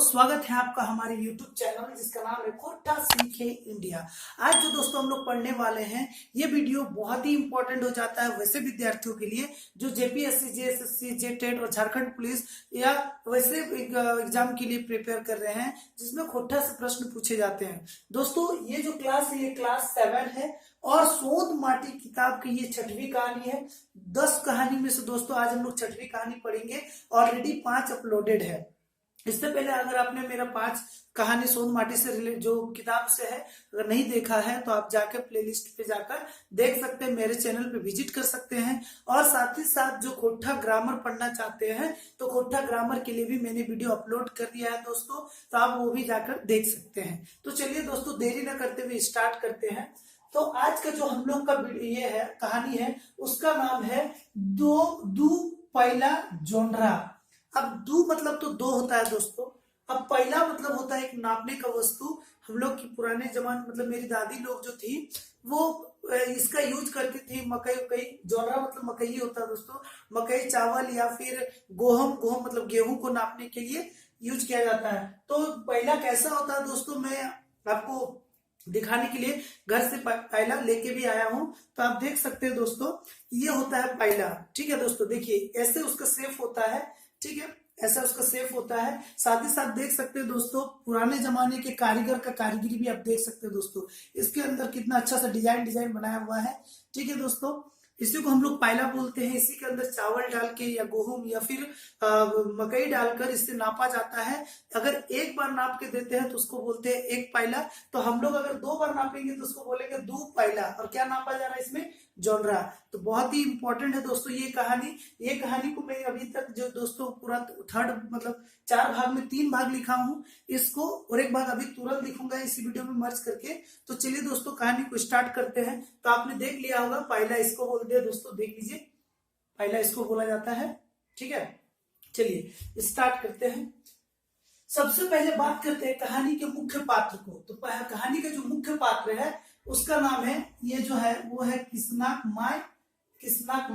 स्वागत है आपका हमारे YouTube चैनल जिसका नाम है खोटा सीखे इंडिया। आज जो दोस्तों हम लोग पढ़ने वाले हैं ये वीडियो बहुत ही इंपॉर्टेंट हो जाता है वैसे विद्यार्थियों के लिए जो जेपीएससी, जेएसएससी, जेटेट और झारखंड पुलिस या वैसे एग्जाम के लिए प्रिपेयर कर रहे हैं जिसमें खोटा से प्रश्न पूछे जाते हैं। दोस्तों ये जो क्लास है ये क्लास 7 है और सोध माटी किताब की ये 6वीं कहानी है। 10 कहानी में से दोस्तों आज हम लोग 6वीं कहानी पढ़ेंगे। ऑलरेडी 5 अपलोडेड है। इससे पहले अगर आपने मेरा 5 कहानी सोध माटी से रिलेटेड जो किताब से है अगर नहीं देखा है तो आप जाकर प्लेलिस्ट पे जाकर देख सकते हैं, मेरे चैनल पे विजिट कर सकते हैं। और साथ ही साथ जो खोटा ग्रामर पढ़ना चाहते हैं तो खोटा ग्रामर के लिए भी मैंने वीडियो अपलोड कर दिया है दोस्तों, तो आप वो भी जाकर देख सकते हैं। तो चलिए दोस्तों देरी न करते हुए स्टार्ट करते हैं। तो आज का जो हम लोग का ये है कहानी है उसका नाम है दू पहला जोनरा। अब दू मतलब तो 2 होता है दोस्तों। अब पहला मतलब होता है एक नापने का वस्तु। हम लोग की पुराने जमाने मतलब मेरी दादी लोग जो थी वो इसका यूज करती थी। मकई जोनरा मतलब मकई होता है दोस्तों। मकई, चावल या फिर गेहूं मतलब गेहूं को नापने के लिए यूज किया जाता है। तो पहला कैसा होता है दोस्तों मैं आपको दिखाने के लिए घर से पहला लेके भी आया हूं, तो आप देख सकते हैं दोस्तों ये होता है पहला। ठीक है दोस्तों, देखिए ऐसे उसका शेप होता है। ठीक है, ऐसा उसका शेप होता है। साथ ही साथ देख सकते हैं दोस्तों पुराने जमाने के कारीगर का कारीगरी भी आप देख सकते हैं दोस्तों। इसके अंदर कितना अच्छा सा डिजाइन बनाया हुआ है। ठीक है दोस्तों, इसी को हम लोग पायला बोलते हैं। इसी के अंदर चावल डाल के या गेहूं या फिर मकई डालकर इससे नापा जाता है। अगर एक बार नाप के देते हैं तो उसको बोलते हैं एक पायला। तो हम लोग अगर 2 बार नापेंगे तो उसको बोलेंगे 2 पायला। और क्या नापा जा रहा है इसमें? जोनरा। तो बहुत ही इंपॉर्टेंट है दोस्तों ये कहानी। ये कहानी को मैं अभी तक जो दोस्तों पूरा 3 मतलब 4 भाग में 3 भाग लिखा हूं इसको, और एक भाग अभी तुरंत लिखूंगा इसी वीडियो में मर्ज करके। तो चलिए दोस्तों कहानी को स्टार्ट करते हैं। तो आपने देख लिया होगा पहला इसको बोलते हैं दोस्तों, देख लीजिए पहला इसको बोला जाता है। ठीक है, चलिए स्टार्ट करते हैं। सबसे पहले बात करते हैं कहानी के मुख्य पात्र को। तो कहानी का जो मुख्य पात्र है उसका नाम है ये जो है वो है किस्नाक माय और किस्नाक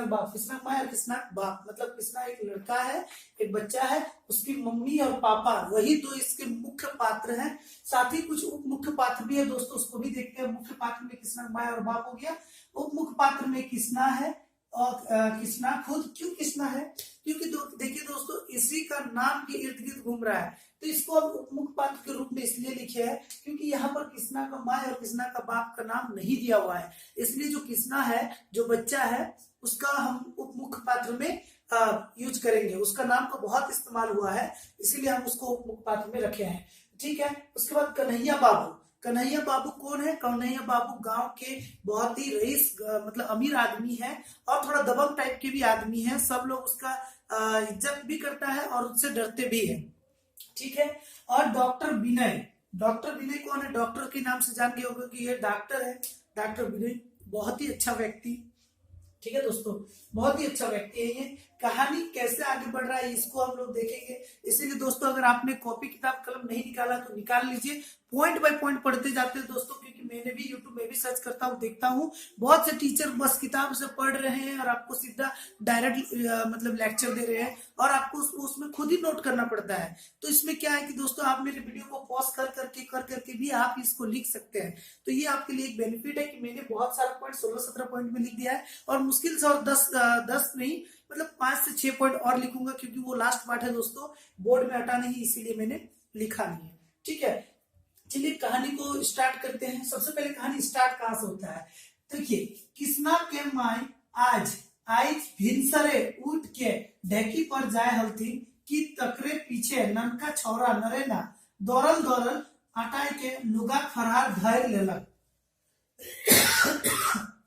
बाप। किस्नाक माय और किस्नाक बाप मतलब किस्ना एक लड़का है, एक बच्चा है, उसकी मम्मी और पापा, वही 2 इसके मुख्य पात्र हैं। साथ ही कुछ उप मुख्य पात्र भी है दोस्तों, उसको भी देखते हैं। मुख्य पात्र में किस्नाक माय और बाप हो गया। उप मुख्य पात्र में किस्ना है और किस्ना खुद। क्यों किस्ना है? क्योंकि देखिए दोस्तों इसी का नाम के इर्द गिर्द घूम रहा है। तो इसको अब उपमुख्य पात्र के रूप में इसलिए लिखे है क्योंकि यहाँ पर किस्ना का माँ और किस्ना का बाप का नाम नहीं दिया हुआ है। इसलिए जो किस्ना है जो बच्चा है उसका हम उपमुख्य पात्र में यूज करेंगे। उसका नाम का बहुत इस्तेमाल हुआ है इसीलिए हम उसको उपमुख्य पात्र में रखे हैं। ठीक है, उसके बाद कन्हैया बाबू। कन्हैया बाबू कौन है? कन्हैया बाबू गांव के बहुत ही रईस मतलब अमीर आदमी है और थोड़ा दबंग टाइप के भी आदमी है। सब लोग उसका इज्जत भी करता है और उससे डरते भी है। ठीक है, और डॉक्टर विनय। डॉक्टर विनय कौन है? डॉक्टर के नाम से जान गए होंगे कि ये डॉक्टर है। डॉक्टर विनय बहुत ही अच्छा व्यक्ति। ठीक है दोस्तों, बहुत ही अच्छा व्यक्ति है ये। कहानी कैसे आगे बढ़ रहा है इसको हम लोग देखेंगे। इसीलिए दोस्तों अगर आपने कॉपी किताब कलम नहीं निकाला तो निकाल लीजिए। पॉइंट बाय पॉइंट पढ़ते जाते हैं दोस्तों, क्योंकि मैंने भी यूट्यूब में भी सर्च करता हूँ, देखता हूँ बहुत से टीचर बस किताब से पढ़ रहे हैं और आपको सीधा डायरेक्ट मतलब लेक्चर दे रहे हैं और आपको उसमें खुद ही नोट करना पड़ता है। तो इसमें क्या है कि दोस्तों आप मेरे वीडियो को पॉज कर करके भी आप इसको लिख सकते हैं। तो ये आपके लिए एक बेनिफिट है कि मैंने बहुत सारा पॉइंट 16-17 पॉइंट में लिख दिया है और मुश्किल से और 10 नहीं मतलब 5 से 6 पॉइंट और लिखूंगा क्योंकि वो लास्ट पार्ट है दोस्तों, बोर्ड में हटा नहीं इसीलिए मैंने लिखा नहीं है। ठीक है, चलिए कहानी को स्टार्ट करते हैं। सबसे पहले कहानी स्टार्ट कहां से होता है? देखिए, किस्ना के माय आज भिनसरे उठ के ढेकी पर जाए हलथिन कि तकरे पीछे ननका छौरा नरेना दौड़ल हटाए के लुगा फरार धैर लेलक।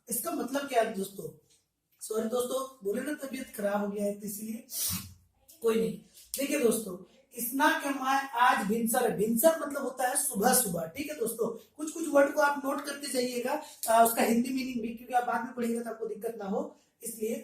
इसका मतलब क्या है दोस्तों? सॉरी दोस्तों, बोले ना तबीयत खराब हो गया है तो इसलिए कोई नहीं। देखिए दोस्तों, किस्ना के माय आज भिनसर। भिनसर मतलब होता है सुबह सुबह। ठीक है दोस्तों, कुछ वर्ड को आप नोट करते जाइएगा उसका हिंदी मीनिंग भी, क्योंकि आप बाद में पढ़िएगा तो आपको दिक्कत ना हो इसलिए।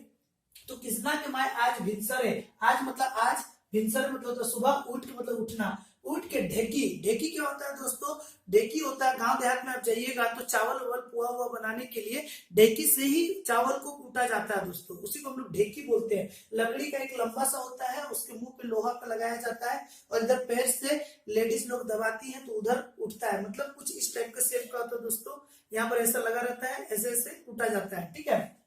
तो किस्ना के माय आज भिनसर है। आज मतलब आज, भिनसर मतलब होता है सुबह, उठ के मतलब उठना। उठ के ढेकी, ढेकी क्या होता है दोस्तों, ढेकी होता है गांव देहात में आप जाइएगा तो चावल वावल पुआ हुआ बनाने के लिए ढेकी से ही चावल को कूटा जाता है दोस्तों, उसी को हम लोग ढेकी बोलते हैं। लकड़ी का एक लंबा सा होता है, उसके मुंह पे लोहा का लगाया जाता है और इधर पैर से लेडीज लोग दबाती है तो उधर उठता है, मतलब कुछ इस टाइप का शेप का होता है दोस्तों। यहाँ पर ऐसा लगा रहता है, ऐसे ऐसे कूटा जाता है, ठीक है।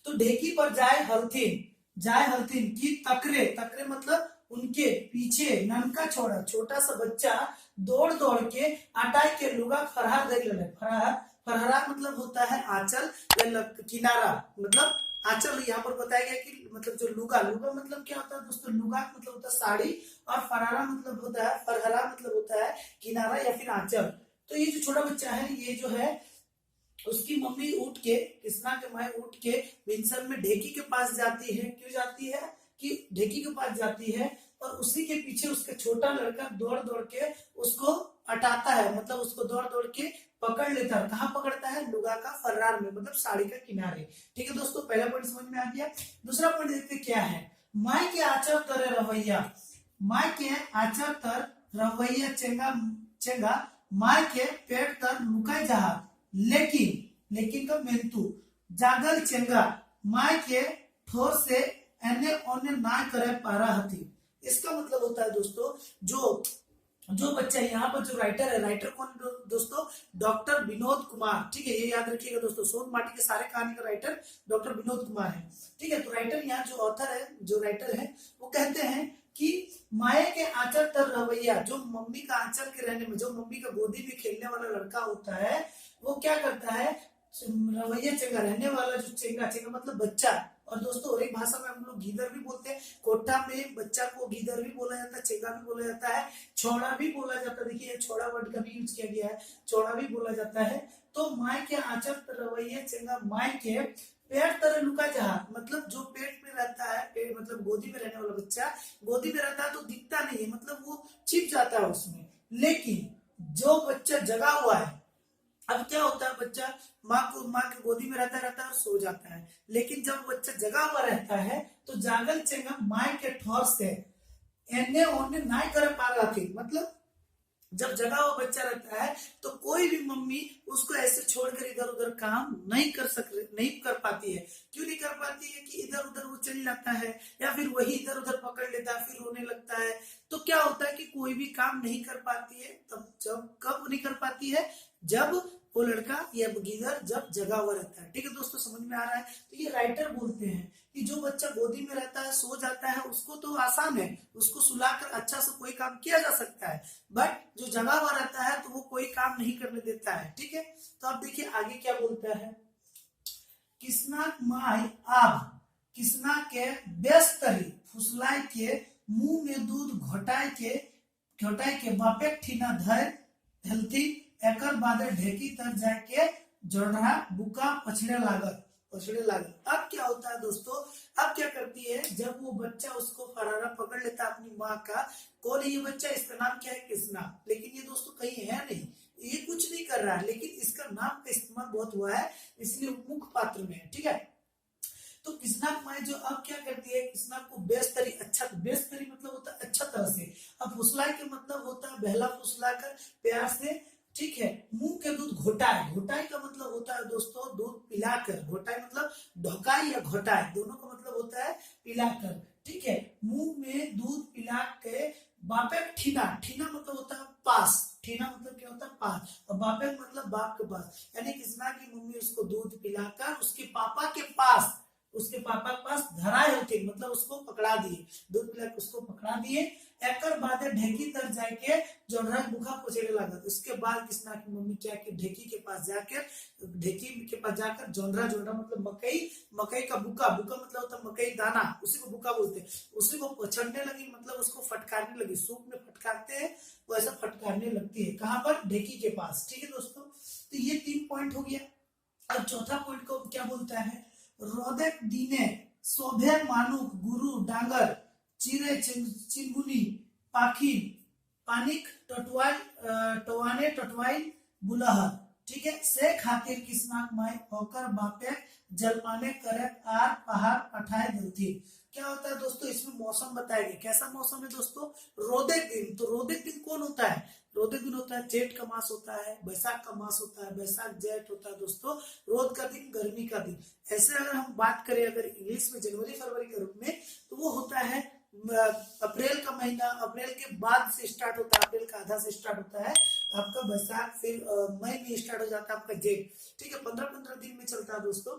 तो ढेकी पर जाए हलथिन, जाए हलथिन की तकरे, तकरे मतलब उनके पीछे ननका छोड़ा, छोटा सा बच्चा दौड़ दौड़ के आटाई के लुगा फरहार देख ले, फरहार, फरहरा मतलब होता है आंचल या किनारा, मतलब आंचल यहाँ पर बताया गया कि मतलब जो लुगा, लुगा मतलब क्या होता है दोस्तों, लुगा मतलब होता है साड़ी और फरहरा मतलब होता है, फरहरा मतलब होता है किनारा या फिर आंचल। तो ये जो छोटा बच्चा है, ये जो है उसकी मम्मी उठ के, कृष्णा के माए उठ के विंसन में ढेकी के पास जाती है। क्यों जाती है कि ढेकी के पास जाती है और उसी के पीछे उसका छोटा लड़का दौड़ दौड़ के उसको हटाता है, मतलब उसको दौड़ दौड़ के पकड़ लेता है। कहाँ पकड़ता है, लुगा का फर्रार में, मतलब साड़ी का किनारे। ठीक है दोस्तों, पहला पॉइंट समझ में आ गया। दूसरा पॉइंट देखते क्या है, माई के आचर तरे रवैया, माई के आचर तर रवैया चेंगा, चेंगा माई के पेट तर लुकाई जहा, लेकिन, लेकिन का मेंतु जागल चेंगा माय के ठोर से एने ओने ना करे पारा हती। इसका मतलब होता है दोस्तों, जो बच्चा यहाँ पर जो राइटर है, राइटर कौन दोस्तों, डॉक्टर विनोद कुमार। ठीक है, ये याद रखिएगा दोस्तों, सोन माटी के सारे कहानी का राइटर डॉक्टर विनोद कुमार है। ठीक है, तो राइटर यहाँ जो ऑथर है, जो राइटर है, वो कहते हैं कि माया के आंचल तर रवैया, जो मम्मी का आंचल के रहने में, जो मम्मी का गोदी में खेलने वाला लड़का होता है, वो क्या करता है, रवैया चेंगा, रहने वाला जो चेंगा, चेंगा मतलब बच्चा। और दोस्तों और एक भाषा में हम लोग गीदर भी बोलते हैं, कोठा में बच्चा को गीदर भी बोला जाता है, चेंगा भी बोला जाता है, छोड़ा भी बोला जाता है। देखिए छोड़ा वर्ड का भी यूज किया गया है, छोड़ा भी बोला जाता है। तो माय के आंचल रवैया चेंगा माय के पेट तरह लुका जहा, मतलब जो पेट में रहता है, पेट मतलब गोदी में रहने वाला बच्चा गोदी में रहता है तो दिखता नहीं है, मतलब वो छिप जाता है उसमें। लेकिन जो बच्चा जगा हुआ है, अब क्या होता है, बच्चा माँ की गोदी में रहता है और सो जाता है, लेकिन जब बच्चा जगा हुआ रहता है तो जागल चेंगा माय के ठोर से एने ओने नाई करे पा रहा थी, मतलब जब जगा हुआ बच्चा रहता है तो कोई भी मम्मी उसको ऐसे छोड़कर इधर उधर काम नहीं कर पाती है। क्यों नहीं कर पाती है कि इधर उधर वो चल जाता है या फिर वही इधर उधर पकड़ लेता है, फिर रोने लगता है। तो क्या होता है कि कोई भी काम नहीं कर पाती है, तब जब कब नहीं कर पाती है, जब वो लड़का या गीदर जब जगा हुआ रहता है। ठीक है दोस्तों, समझ में आ रहा है। तो ये राइटर बोलते हैं कि जो बच्चा गोदी में रहता है, सो जाता है, उसको तो आसान है, उसको सुलाकर अच्छा से कोई काम किया जा सकता है, बट जो जगा हुआ रहता है तो वो कोई काम नहीं करने देता है। ठीक है, तो अब देखिए आगे क्या बोलता है, किसना माय आब, किसना के बेस्तरी फुसलाय के मुंह में दूध घोटाय के बापे ठीना धर हेल्थी एकर बाद ढेकी तर जाके जोड़ा बुका पछड़े लागत। अब क्या होता है दोस्तों, अब क्या करती है, जब वो बच्चा उसको फरारा पकड़ लेता है अपनी माँ का, कौन है ये बच्चा, इसका नाम क्या है, कृष्णा। लेकिन ये दोस्तों कहीं है नहीं, ये कुछ नहीं कर रहा है, लेकिन इसका नाम का इस्तेमाल बहुत हुआ है, इसलिए मुख्य पात्र में है। ठीक है, तो कृष्णा माए जो अब क्या करती है, कृष्णा को बेस्तरी, अच्छा बेस्तरी मतलब होता है अच्छा तरह से, अब फुसला के मतलब होता है बहला फुसला कर प्यार से। ठीक है, मुंह के दूध घोटाए, घोटाई का मतलब होता है दोस्तों दूध पिलाकर, घोटाई मतलब ढोकाई या घोटाई, दोनों का मतलब होता है पिलाकर। ठीक है, मुंह में दूध पिला के बापे ठीना, ठीना मतलब होता है पास, ठीना मतलब क्या होता है पास, और बापे मतलब बाप के पास, यानी कृष्णा की मम्मी उसको दूध पिलाकर उसके पापा के पास धराए होते, मतलब उसको पकड़ा दिए, दूध पिलाकर उसको पकड़ा दिए। एकर बाद ढेकी तर जाके जोड़ा बुखा पोछड़े लागत। उसके बाद कृष्णा की मम्मी क्या कि ढेकी के पास जाकर जोंधरा, जोंधरा मतलब मकई का बुका, बुका मतलब होता है मकई दाना, उसी को बुका बोलते हैं, उसी को पछड़ने लगी, मतलब उसको फटकारने लगी, सूप में फटकारते हैं वैसा फटकारने लगती है। कहाँ पर, ढेकी के पास। ठीक है दोस्तों, तो ये 3 पॉइंट हो गया। अब चौथा पॉइंट को क्या बोलता है, रोदेक दीने शोभे मानुक गुरु डांगर चिरे चिंगुनी पाखी पानिक टटवाई बुलहर, ठीक है। से खातिर किसनाक माय होकर बापे जलपाने करत आर पहाड़ पठाए देती। क्या होता है दोस्तों, इसमें मौसम बताएंगे। कैसा मौसम है दोस्तों, रोदेक दिन। तो रोदेक दिन कौन होता है, रोदेक दिन होता है जेठ का मास होता है, बैसाख का मास होता है, बैसाख जेठ होता है दोस्तों। रोद का दिन गर्मी का दिन। ऐसे अगर हम बात करें अगर इंग्लिश में जनवरी फरवरी के रूप में, तो वो होता है अप्रैल का महीना। अप्रैल के बाद से स्टार्ट होता है, अप्रैल का आधा से स्टार्ट होता है आपका बैसाख, फिर मई में स्टार्ट हो जाता है आपका जेठ। ठीक है, 15-15 दिन में चलता है दोस्तों।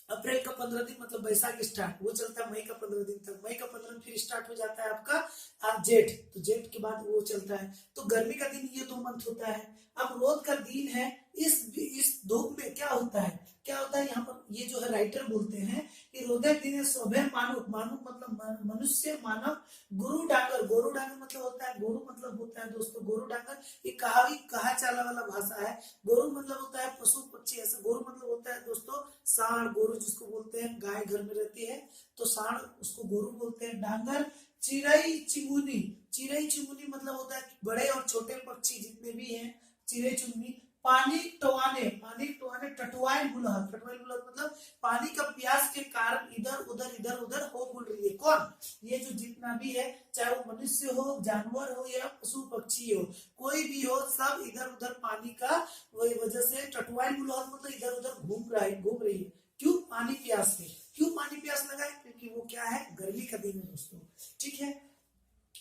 अप्रैल का 15 दिन मतलब बैसाख स्टार्ट, वो चलता है मई का 15 दिन तक। मई का 15 दिन फिर स्टार्ट हो जाता है आपका जेठ, तो जेठ के बाद वो चलता है। तो गर्मी का दिन ये 2 मंथ होता है। अब रोद का दिन है, इस धूप में क्या होता है, क्या होता है यहाँ पर ये जो है राइटर बोलते हैं कि रोदे दिन शोभे मानव, मानव मतलब मनुष्य, मानव गुरु डांगर। गोरु डांगर मतलब होता है, गोरु मतलब होता है दोस्तों, गोरु डांगर ये कहा चाला वाला भाषा है। गोरु मतलब होता है पशु पक्षी, ऐसा गोरु मतलब होता है दोस्तों सांड, गोरु जिसको बोलते हैं, गाय घर में रहती है तो सांड उसको गोरु बोलते हैं। डांगर चिड़ई चिमुनी, चिड़ई चिमुनी मतलब होता है बड़े और छोटे पक्षी जितने भी हैं, चिड़ई चिमुनी। पानी टवाने, पानी टवाने टटवाइल बुलहन, टटवाइल बुलहन मतलब पानी का प्यास के कारण इधर उधर हो बुल रही है। कौन, ये जो जितना भी है, चाहे वो मनुष्य हो, जानवर हो या पशु पक्षी हो, कोई भी हो, सब इधर उधर पानी का वही वजह से टटवाइल बुलहन मतलब इधर उधर घूम रही है। क्यों, पानी प्यास से। क्यों पानी प्यास लगा है, क्योंकि वो क्या है, गर्मी का दिन है दोस्तों। ठीक है।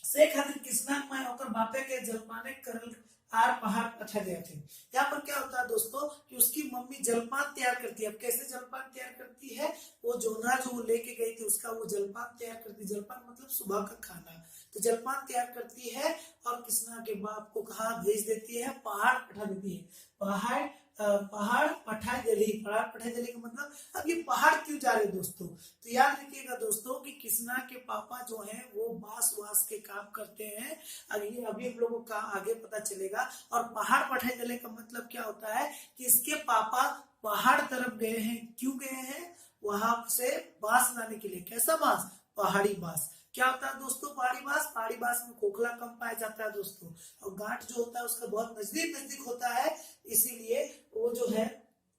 से खातिर किसना माय होकर बापे के जलपाने करल आर पहाड़ पठा गए थे। यहाँ पर क्या होता है दोस्तों कि उसकी मम्मी जलपान तैयार करती है। अब कैसे जलपान तैयार करती है, वो जोना जो वो लेके गई थी उसका वो जलपान तैयार करती है। जलपान मतलब सुबह का खाना। तो जलपान तैयार करती है और किसना के बाप को कहा भेज देती है, पहाड़ पठा देती है। पहाड़ पठाए जली, पहाड़ पठाए जली का मतलब अब ये पहाड़ क्यों जा रहे दोस्तों, तो याद रखिएगा दोस्तों कि किसना के पापा जो हैं वो बांस वास के काम करते हैं। अभी हम लोगों का आगे पता चलेगा। और पहाड़ पठाए जले का मतलब क्या होता है कि इसके पापा पहाड़ तरफ गए हैं। क्यों गए हैं, वहां से बांस लाने के लिए। कैसा बांस, पहाड़ी बांस। क्या होता है दोस्तों पहाड़ी बांस, पहाड़ी बांस में खोखला कम पाया जाता है दोस्तों, और गांठ जो होता है उसका बहुत नजदीक होता है। इसीलिए वो जो है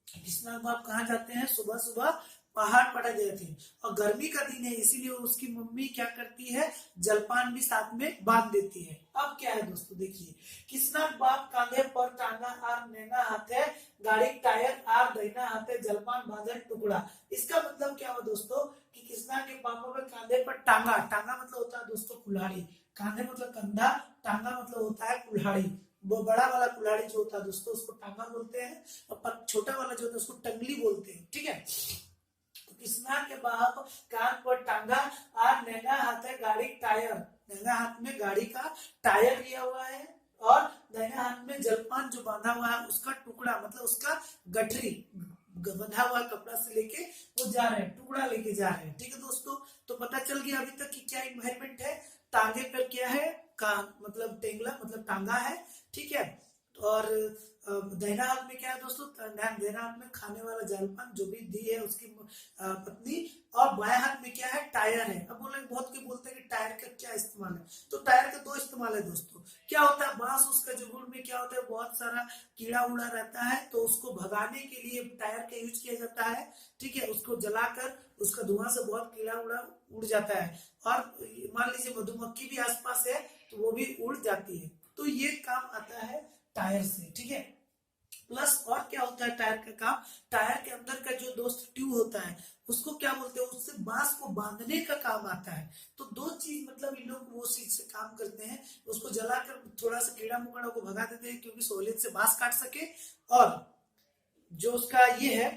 किसना बाप कहाँ जाते हैं, सुबह सुबह पहाड़ पटा गए थे। और गर्मी का दिन है इसीलिए उसकी मम्मी क्या करती है, जलपान भी साथ में बांध देती है। अब क्या है दोस्तों देखिए, किसना बाप कांधे पर टांगा आर नैना हाथे गाड़ी टायर आर दैना हाथे जलपान बांधे टुकड़ा। इसका मतलब क्या हुआ दोस्तों कि किसना के पापा पे कांधे पर टांगा, टांगा मतलब होता है दोस्तों कुल्हाड़ी, कांधे मतलब कंधा, टांगा मतलब होता है कुल्हाड़ी। वो बड़ा वाला कुल्हाड़ी जो होता है दोस्तों उसको टांगा बोलते हैं, और छोटा वाला जो होता है उसको टंगली बोलते हैं। ठीक है। तो किसना के बाप कान पर टांगा और नंगा हाथ है गाड़ी टायर, नंगा हाथ में गाड़ी का टायर लिया हुआ है, और दाहिने हाथ में जलपान जो बांधा हुआ है उसका टुकड़ा मतलब उसका गठरी बंधा हुआ कपड़ा से लेके वो जा रहे हैं, टुकड़ा लेके जा रहे हैं। ठीक है दोस्तों, तो पता चल गया अभी तक कि क्या इन्वायरमेंट है। टांगे पर क्या है, कान मतलब टेंगला मतलब टांगा है। ठीक है। और दाहिना हाथ में क्या है दोस्तों, दाहिना हाथ में खाने वाला जलपान जो भी दी है उसकी पत्नी, और बाएं हाथ में क्या है, टायर है। अब बहुत के बोलते हैं कि टायर का क्या इस्तेमाल है, तो टायर का 2 इस्तेमाल है दोस्तों। क्या होता है, बांस उसका जुगुड़ में क्या होता है, बहुत सारा कीड़ा उड़ा रहता है, तो उसको भगाने के लिए टायर का यूज किया जाता है। ठीक है। उसको जलाकर उसका धुआं से बहुत कीड़ा उड़ जाता है, और मान लीजिए मधुमक्खी भी आसपास है तो वो भी उड़ जाती है। तो ये काम आता है टायर से। ठीक है। प्लस और क्या होता है टायर का काम, टायर के अंदर का जो दोस्त ट्यूब होता है उसको क्या बोलते हैं, उससे बांस को बांधने का काम आता है। तो 2 चीज मतलब इन लोग वो चीज से काम करते हैं, उसको जलाकर थोड़ा सा कीड़ा मकोड़ा को भगा देते हैं क्योंकि सहूलियत से बांस काट सके, और जो उसका ये है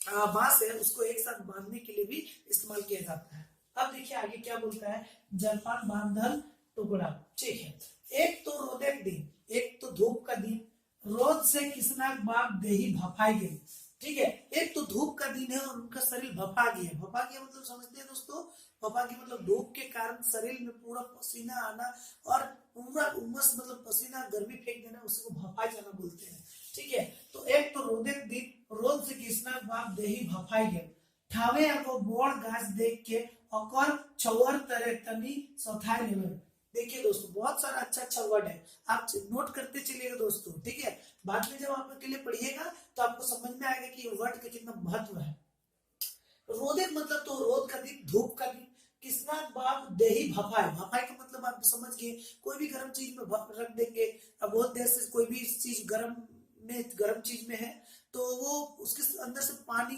बांस है उसको एक साथ बांधने के लिए भी इस्तेमाल किया जाता है। अब देखिए आगे क्या बोलता है, जलपान बांधल टुकड़ा। ठीक है। एक तो रोदेक दिन, एक तो धूप का दिन, रोज से किसना बाप देही भफाई गई। ठीक है। एक तो धूप का दिन है और उनका शरीर भफा गया। भफा गया मतलब समझते हैं दोस्तों, भफा गया मतलब धूप के कारण शरीर में पूरा पसीना आना और पूरा उमस मतलब पसीना गर्मी फेंक देना, उसी को भफा जाना बोलते हैं। ठीक है। तो एक तो रोदेक दिन, रोज से किसना बाप देही भफाई गए। ठावे को बोड़ गाछ देख के और छवर तरे तनी सौथाई लेवल। देखिए दोस्तों बहुत सारा अच्छा वर्ड है, आप नोट करते चलिएगा दोस्तों। ठीक है। बाद में जब आप अकेले पढ़िएगा तो आपको समझ में आएगा कि वर्ड का कितना महत्व है। रोदे मतलब तो रोद का दिन, धूप का दिन। किसना बाप देही भफाए, भफाए का मतलब आप समझ गए, कोई भी गर्म चीज में रख देंगे। अब बहुत देर से कोई भी चीज गर्म चीज में है तो वो उसके अंदर से पानी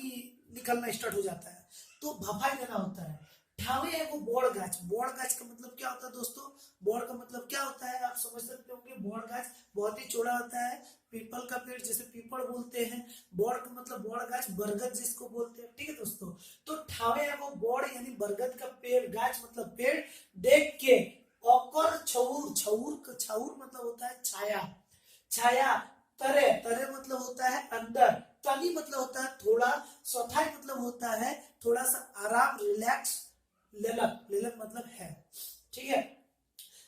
निकलना स्टार्ट हो जाता है, तो भफाए देना होता है। ठावे है वो बोड़ गाछ, बोड़ गाछ का मतलब क्या होता है दोस्तों, बोड़ का मतलब क्या होता है आप समझ सकते होंगे। बोड़ गाछ बहुत ही चौड़ा होता है, पीपल का पेड़ जैसे पीपल बोलते हैं, बोड़ का मतलब बोड़ गाछ, बरगद जिसको बोलते हैं, ठीक है दोस्तों। तो ठावे है वो बोड़ यानी बरगद का पेड़, गाछ मतलब पेड़, देख के औकर छऊर, छऊर मतलब होता है छाया, छाया। तरे, तरे मतलब होता है अंदर, तनी मतलब होता है थोड़ा, चौथाई मतलब होता है थोड़ा सा आराम, रिलैक्स, ललक, ललक मतलब है, ठीक है।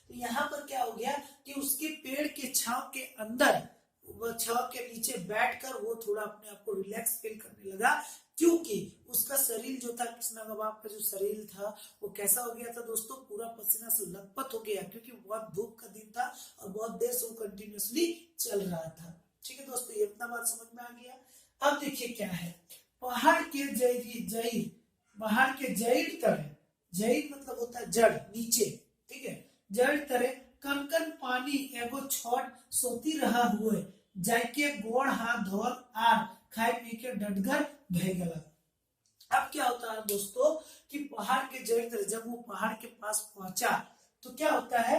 तो यहाँ पर क्या हो गया कि उसके पेड़ के छांव के अंदर, वो छांव के नीचे बैठकर वो थोड़ा अपने आप को रिलैक्स फील करने लगा, क्योंकि उसका शरीर जो था, कृष्णा का बाप का जो शरीर था वो कैसा हो गया था दोस्तों, पूरा पसीना से लथपथ हो गया, क्योंकि बहुत धूप का दिन था और बहुत देर से वो कंटिन्यूअसली चल रहा था, ठीक है दोस्तों। ये इतना बात समझ में आ गया। अब देखिए क्या है, पहाड़ के जईर, पहाड़ के जईर तरह, जईर मतलब होता है जड़, नीचे, ठीक है, जड़ तरह कनकन पानी एगो छोट सोती रहा हुए, जाके गोड़ हाथ धोल आर खाए पी के डटगर भय गला। अब क्या होता है दोस्तों कि पहाड़ के जड़ तरह जब वो पहाड़ के पास पहुंचा तो क्या होता है,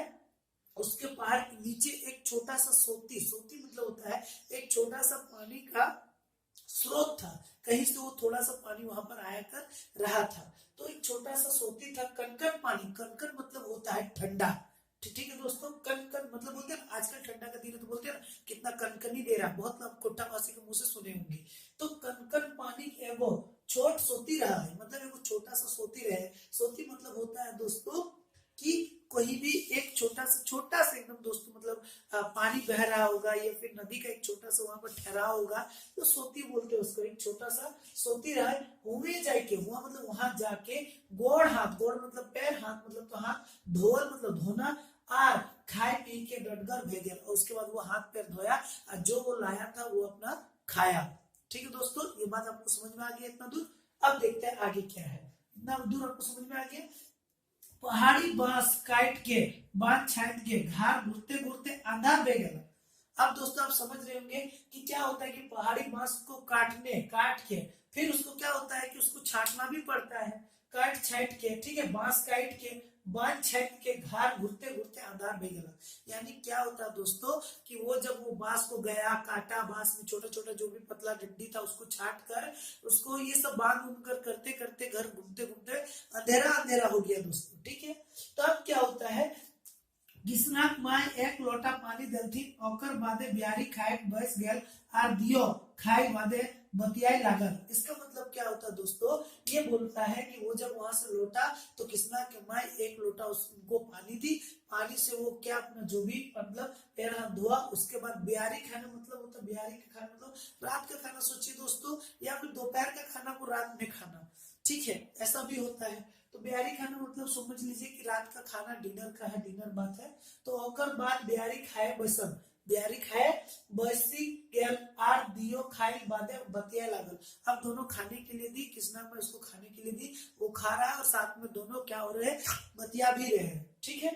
उसके पहाड़ के नीचे एक छोटा सा सोती, सोती मतलब होता है एक छोटा सा पानी का स्रोत था, कहीं से वो थोड़ा सा पानी वहां पर आया कर रहा था, तो एक छोटा सा सोती था, कनकन पानी, कनकन मतलब होता है ठंडा, ठीक है दोस्तों। कनकन मतलब बोलते हैं आजकल ठंडा का दिन है तो बोलते हैं ना कितना कनकनी दे रहा, बहुत आप कोट्टावासी के मुंह से सुने होंगे। तो कनकन पानी एगो छोट सोती रहा है, मतलब एगो छोटा सा सोती रहे, सोती मतलब होता है दोस्तों कि कोई भी एक छोटा सा एकदम दोस्तों, मतलब पानी बह रहा होगा या फिर नदी का एक छोटा सा वहां पर ठहराव होगा तो सोती बोलते हैं उसको, एक छोटा सा सोती रहा है, हुए जाके, हुआ मतलब वहां जाके, गोड़ हाथ, गोड़ मतलब पैर, हाथ मतलब तो हाथ, धोल मतलब धोना, आर खाए पी के डटगर भेगे, और उसके बाद वो हाथ पैर धोया और जो वो लाया था वो अपना खाया, ठीक है दोस्तों। ये बात आपको समझ में आ गया इतना दूर। अब देखते हैं आगे क्या है, इतना दूर आपको समझ में आ गया। पहाड़ी बांस काट के, बांस छाट के घर घुरते घुरते अंधार बह गया। अब दोस्तों आप समझ रहे होंगे कि क्या होता है कि पहाड़ी बांस को काट के फिर उसको क्या होता है कि उसको छाटना भी पड़ता है, काट छाट के, ठीक है, बांस काट के, बांस छाट के घर घुरते घुरते अंधार बह गया। यानी क्या होता है दोस्तों कि वो जब वो बांस को गया काटा, बांस में छोटा छोटा जो भी पतला डंडी था उसको छाट कर उसको ये सब बांध उन कर करते करते घर घूमते घूमते अंधेरा अंधेरा हो गया दोस्तों, ठीक है। तो अब क्या होता है, घिसनाक माय एक लोटा पानी दलथी, ओकर बादे बिहारी खाए बस गेल आर दियो खाए बादे बतियाई लागल। इसका मतलब क्या होता है दोस्तों, ये बोलता है कि वो जब वहां से लौटा तो किसना के माय एक लोटा उसको पानी दी, पानी से वो क्या अपना जो भी मतलब पैर हाथ धोआ, उसके बाद बिहारी खाना मतलब होता है, बिहारी का खाना मतलब रात का खाना सोचिए दोस्तों, या फिर दोपहर का खाना को रात में खाना, ठीक है, ऐसा भी होता है। तो बिहारी खाना मतलब समझ लीजिए कि रात का खाना डिनर का है, डिनर बात है। तो ओकर बाद बिहारी खाए बसन, बिहारी खाए बसी गेल आर दियो खाए बादे बतिया लागल। अब दोनों खाने के लिए दी, किसना में उसको खाने के लिए दी, वो खा रहा है और साथ में दोनों क्या हो रहे हैं, बतिया भी रहे हैं, ठीक है।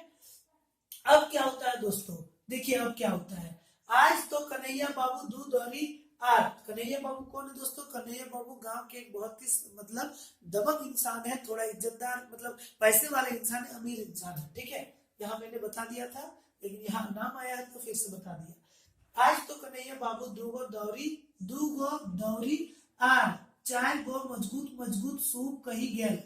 अब क्या होता है दोस्तों, देखिए अब क्या होता है, आज तो कन्हैया बाबू दूध और आर, कन्हैया बाबू कौन है दोस्तों, कन्हैया बाबू गांव के एक बहुत ही मतलब दबंग इंसान है, थोड़ा इज्जतदार मतलब पैसे वाले इंसान है, अमीर इंसान है, ठीक है। यहाँ मैंने बता दिया था लेकिन यहाँ नाम आया है तो फिर से बता दिया। आज तो कन्हैया बाबू दूगो दौरी आर चाय गो मजबूत मजबूत सूप कही गेल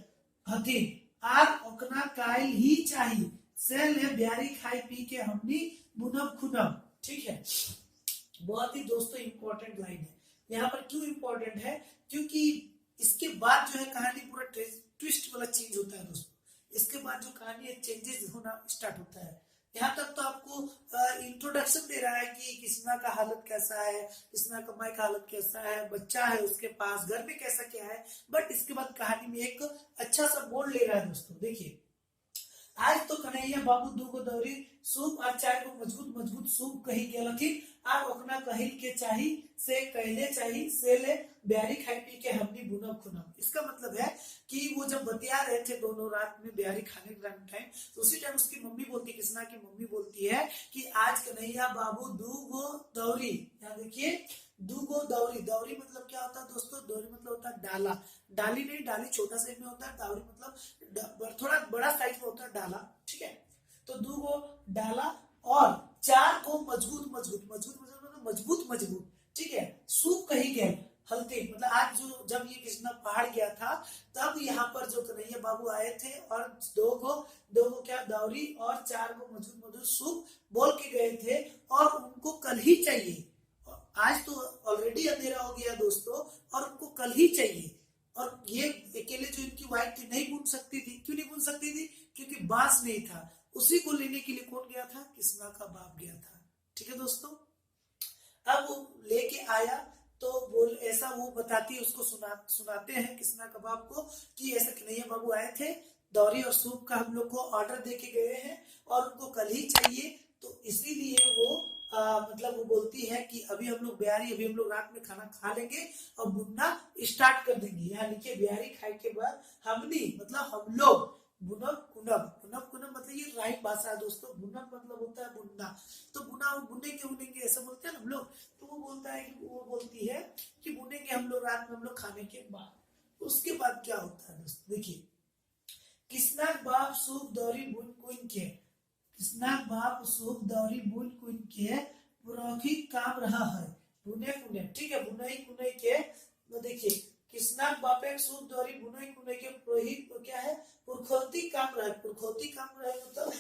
हथी, आर ओकना कायल ही चाहिए से ले बिहारी खाई पी के हमनी बुनब खुनब, ठीक है। बहुत ही दोस्तों इंपॉर्टेंट लाइन है, यहाँ पर क्यों इंपॉर्टेंट है, क्योंकि इसके बाद जो है कहानी पूरा ट्विस्ट वाला चेंज होता है दोस्तों, इसके बाद जो कहानी है चेंजेस होना स्टार्ट होता है। यहाँ तक तो आपको इंट्रोडक्शन दे रहा है कि किसना का हालत कैसा है, किसना कमाई का हालत कैसा है, बच्चा है उसके पास, घर में कैसा क्या है, बट इसके बाद कहानी में एक अच्छा सा बोर्ड ले रहा है दोस्तों। देखिए, आज तो कन्हैया बाबू दूगो दौरी सूप और चाय को मजबूत मजबूत सूप कही गेलखिन आ ओकना कहिल के चाही से कहले चाही से ले ब्यारी खाई पी के हमनी बुनब खुनब। इसका मतलब है कि वो जब बतिया रहे थे दोनों रात में ब्यारी खाने के टाइम, तो उसी टाइम उसकी मम्मी बोलती है, कृष्णा की मम्मी बोलती है कि आज कन्हैया बाबू दूगो दौरी, यहाँ देखिए दूगो दौरी, दौरी मतलब क्या होता है दोस्तों, दौरी मतलब होता है डाला, डाली नहीं, डाली छोटा साइज में होता है, दौरी मतलब थोड़ा बड़ा साइज में होता है डाला, ठीक है। तो दूगो डाला और चार को मजबूत मजबूत, मजबूत मतलब मजबूत मजबूत, ठीक है, सूप कही गए हल्दी, मतलब आज जो जब ये कृष्णा पहाड़ गया था तब यहाँ पर जो कन्हैया बाबू आए थे और दो को क्या दौरी और चार को मजबूत मजबूत सूप बोल के गए थे, और उनको कल ही चाहिए। आज तो ऑलरेडी अंधेरा हो गया दोस्तों, और उनको कल ही चाहिए। और ये अकेले जो इनकी वाइफ थी नहीं बुन सकती थी, क्यों नहीं बुन सकती थी, क्योंकि बांस नहीं था। उसी को लेने के लिए कौन गया था, कृष्णा का बाप गया था, ठीक है दोस्तों। अब वो लेके आया तो बोल ऐसा वो बताती है, उसको सुनाते हैं कृष्णा का बाप को कि ऐसा कन्हैया बाबू आए थे, दौरी और सूप का हम लोग को ऑर्डर दे के गए हैं और उनको कल ही चाहिए। तो इसीलिए वो मतलब वो बोलती है कि अभी हम लोग बिहारी, अभी हम लोग रात में खाना खा लेंगे और बुनना स्टार्ट कर देंगे। यहाँ लिखे बिहारी खाए के बाद हमनी मतलब हम लोग बुनब कुनब, बुनब कुनब मतलब ये राइट भाषा है दोस्तों। बुनब मतलब होता है बुनना, तो बुना बुनेंगे बुनेंगे ऐसा बोलते हैं ना हम लोग। तो वो बोलता है कि वो बोलती है कि बुनेंगे हम लोग रात में, हम लोग खाने के बाद। उसके बाद क्या होता है दोस्तों, देखिए कृष्णा बाप सूप दौरी बुन कुन के, कृष्णा बाप सूप दौरी बुन कुन के पुरोहित काम रहा है, बुने कुने, ठीक है, बुनाई कुनाई के। तो देखिए कृष्णा बापे सूप दौरी बुनाई कुनाई के पुरोहित क्या है, पुरखौती काम रहा है, पुरखौती काम रहा है मतलब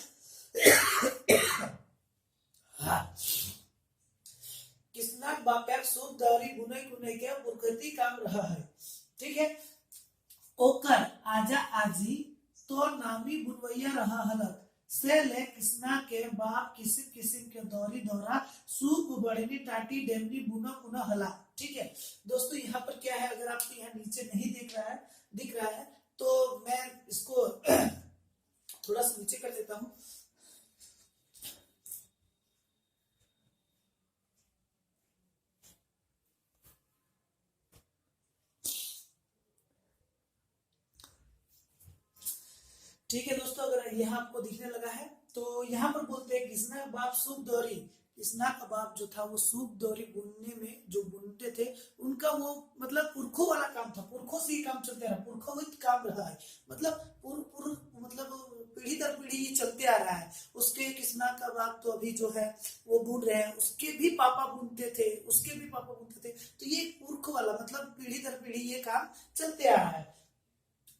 कृष्णा बापे सूप दौरी बुनाई कुनाई के पुरखौती काम रहा है, ठीक है। ओकर आजा आजी तो नामी बुनवैया रहा हलक से ले कृष्णा के बाप किसिम किसिम के दौरी दौरा सूप बड़नी टाटी डेमनी बुना पुना हला, ठीक है दोस्तों। यहाँ पर क्या है, अगर आपको यहाँ नीचे नहीं दिख रहा है तो मैं इसको थोड़ा सा नीचे कर देता हूँ। ठीक है दोस्तों, अगर यहाँ आपको दिखने लगा है तो यहाँ पर बोलते हैं कृष्णा बाप सूप दौरी, कृष्णा का बाप जो था वो सूप दौरी बुनने में जो बुनते थे, उनका वो मतलब पुरखों वाला काम था, पुरखों से ही काम चलते रहा, पुरखों काम रहा है, मतलब मतलब पीढ़ी दर पीढ़ी ये चलते आ रहा है। उसके कृष्णा का बाप तो अभी जो है वो बुन रहे हैं, उसके भी पापा बुनते थे, उसके भी पापा बुनते थे, तो ये पुरख वाला मतलब पीढ़ी दर पीढ़ी ये काम चलते आ रहा है,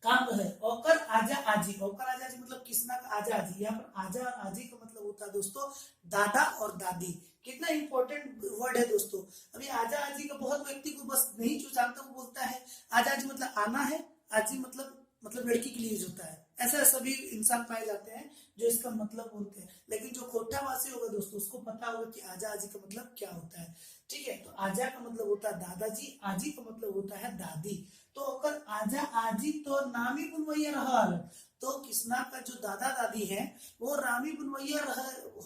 काम है। औकर आजा आजी, औकर आजा आजी मतलब कृष्णा का आजा आजी, यहाँ पर आजा और आजी का मतलब होता है दोस्तों दादा और दादी। कितना इंपॉर्टेंट वर्ड है दोस्तों। अभी आजा आजी का बहुत व्यक्ति को बस नहीं जो जानता वो बोलता है आजा आजी मतलब आना है, आजी मतलब लड़की के लिए यूज होता है। ऐसा सभी इंसान पाए जाते हैं जो इसका मतलब बोलते हैं, लेकिन जो खोटावासी होगा दोस्तों उसको पता होगा कि आजा आजी का मतलब क्या होता है, ठीक है। तो आजा का मतलब होता है दादाजी, आजी का मतलब होता है दादी। तो अगर आजा आजी तो नामी बुनवैया रहल, तो कृष्णा का जो दादा दादी है वो रामी बुनवैया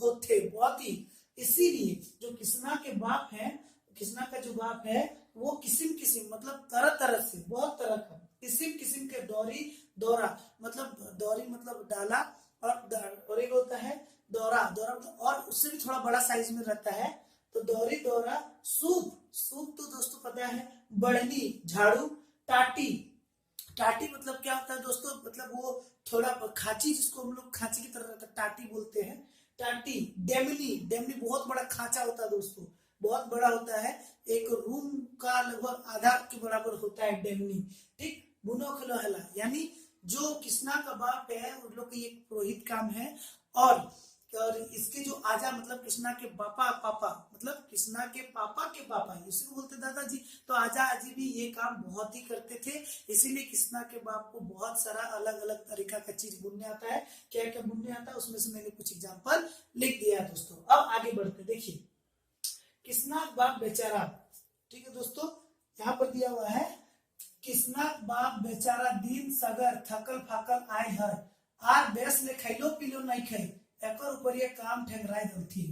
होते बहुत ही, इसीलिए जो कृष्णा के बाप है, कृष्णा का जो बाप है वो किसिम किसिम मतलब तरह तरह से, बहुत तरह का किसिम किसिम के दौरी दौरा मतलब दौरी मतलब डाला, और एक होता है दौरा, दौरा मतलब और उससे भी थोड़ा बड़ा साइज में रहता है। तो दौरी दौरा सूप, सूप तो दोस्तों पता है, बढ़नी झाड़ू, टाटी, टाटी मतलब क्या होता है दोस्तों, मतलब वो थोड़ा खांची, जिसको हम लोग खांची की तरह रहता है टाटी बोलते हैं, टाटी। डेमनी, डेमनी बहुत बड़ा खांचा होता है दोस्तों, बहुत बड़ा होता है, एक रूम का लगभग आधा के बराबर होता है डेमनी, ठीक। बुनो खिलो हला यानी जो कृष्णा का बाप है उन लोग की एक पुरोहित काम है। और इसके जो आजा मतलब कृष्णा के पापा मतलब कृष्णा के पापा इसी को बोलते दादाजी। तो आजा आजी भी ये काम बहुत ही करते थे, इसीलिए कृष्णा के बाप को बहुत सारा अलग अलग तरीका का चीज बुनने आता है। क्या क्या बुनने आता है उसमें से मैंने कुछ एग्जाम्पल लिख दिया है दोस्तों। अब आगे बढ़ते, देखिए कृष्णा बाप बेचारा, ठीक है दोस्तों, यहाँ पर दिया हुआ है कृष्णा बाप बेचारा दिन सगर थकल फाकल आए है, आर बेस ले खैलो पीलो नहीं खाई एकर ऊपर ये काम ठहराए दलथी।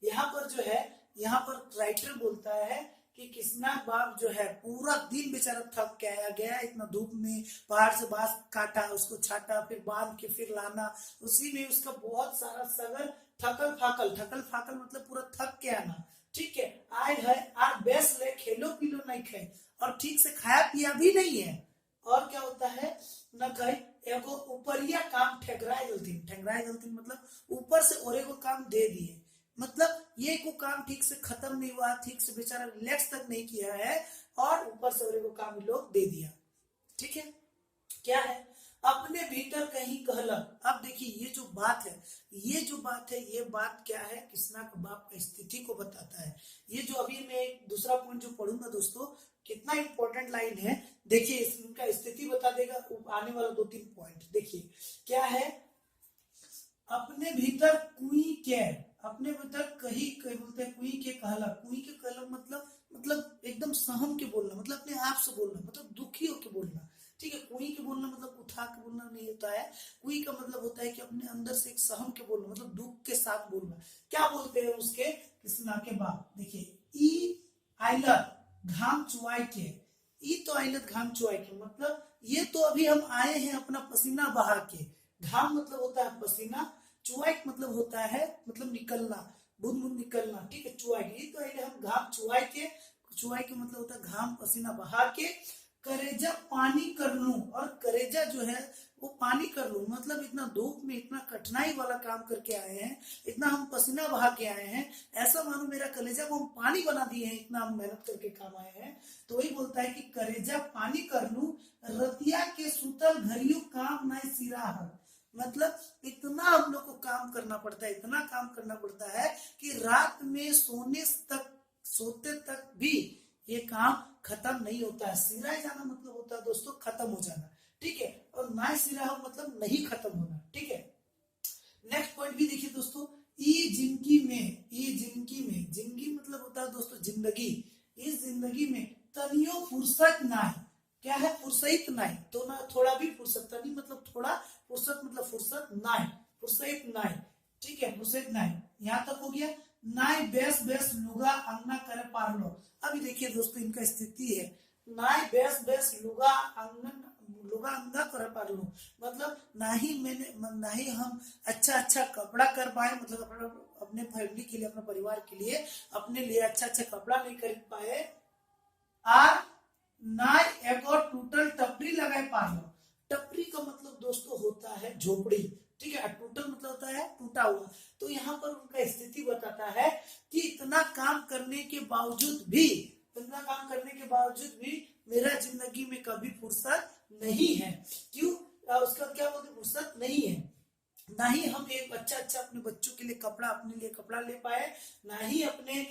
यहाँ पर जो है यहाँ पर राइटर बोलता है कि किसनाक बाप जो है पूरा दिन बेचारा थक गया, इतना धूप में पहाड़ से बांस काटा, उसको छाटा, फिर बांध के फिर लाना, उसी में उसका बहुत सारा सगर थकल फाकल मतलब पूरा थक के आना। ठीक है, आए है आज बेस ले खेलो पीलो नहीं खाए और ठीक से खाया पिया भी नहीं है। और क्या होता है न कहे एगो ऊपरिया काम ठेकराए जलतीन मतलब ऊपर से और एगो काम दे दिए, मतलब ये को काम ठीक से खत्म नहीं हुआ, ठीक से बेचारा रिलैक्स तक नहीं किया है और ऊपर से और एगो काम लोग दे दिया। ठीक है, क्या है अपने भीतर कहीं कहलक। अब देखिए ये जो बात है ये बात क्या है, किसनाक बाप का स्थिति को बताता है। ये जो अभी मैं एक दूसरा पॉइंट जो पढ़ूंगा दोस्तों, कितना इंपॉर्टेंट लाइन है, देखिए इसका स्थिति बता देगा आने वाला 2-3 पॉइंट। देखिए क्या है, अपने भीतर कुई के, अपने भीतर कहीं बोलते हैं कुई के कहला, कुई के कहला मतलब एकदम सहम के बोलना, मतलब अपने आप से बोलना, मतलब दुखी होके बोलना। ठीक है, कुई के बोलना मतलब उठा के बोलना नहीं होता है, कुई का मतलब होता है कि अपने अंदर से एक सहम के बोलना, मतलब दुख के साथ बोलना। क्या बोलते हैं उसके किसना के बाद, देखिए ई आइलत घाम चुआई के, ई तो आइलत घाम चुआई के मतलब ये तो अभी हम आए हैं अपना पसीना बहा के। घाम मतलब होता है पसीना, चुआई मतलब होता है मतलब निकलना, बूंद बूंद निकलना। ठीक है, चुआई ये तो है हम घाम चुआई के मतलब होता है घाम पसीना बहा के, करेजा पानी कर लूं, और करेजा जो है वो पानी कर लूं मतलब इतना धूप में इतना कठिनाई वाला काम करके आए हैं, इतना हम पसीना बहा के आए हैं, ऐसा मानो मेरा कलेजा को हम पानी बना दिए हैं, इतना हम मेहनत करके काम आए हैं। तो वही बोलता है कि करेजा पानी कर लूं, रतिया के सुतल घरियों काम ना सिरा, मतलब इतना हम लोग को काम करना पड़ता है, इतना काम करना पड़ता है कि रात में सोते तक भी ये काम खत्म नहीं होता है। सिराय जाना मतलब होता है दोस्तों खत्म हो जाना। ठीक है, और ना सिरा हो मतलब नहीं खत्म होना। ठीक है, नेक्स्ट पॉइंट भी देखिए दोस्तों, जिंदगी में जिंदगी मतलब होता है दोस्तों जिंदगी, इस जिंदगी में तनियो फुर्सत ना है। क्या है, फुर्सत ना है, तो ना थोड़ा भी फुर्सत, तनी मतलब थोड़ा, फुर्सत मतलब फुर्सत ना है, फुर्सत ना है। ठीक है, फुर्सत ना है, यहाँ तक हो गया। नाय बेस लुगा अंगना करे पार लो। अभी देखिए दोस्तों इनका स्थिति है, नाय बेस लुगा अंगना करे पार लो, मतलब ना ही हम अच्छा कपड़ा कर पाए, मतलब अपने फैमिली के लिए, अपने परिवार के लिए, अपने लिए अच्छा कपड़ा नहीं खरीद पाए, और ना एगो टूटल टपरी लगाए पार लो। टपरी का मतलब दोस्तों होता है झोपड़ी। ठीक है, टूटल मतलब होता है टूटा हुआ। तो यहाँ पर उनका स्थिति बताता है कि इतना काम करने के बावजूद भी मेरा जिंदगी में कभी फुर्सत नहीं है। क्यों, उसका क्या बोलते, फुर्सत नहीं है, ना ही हम एक अच्छा अपने बच्चों के लिए कपड़ा, अपने लिए कपड़ा ले पाए, ना ही अपने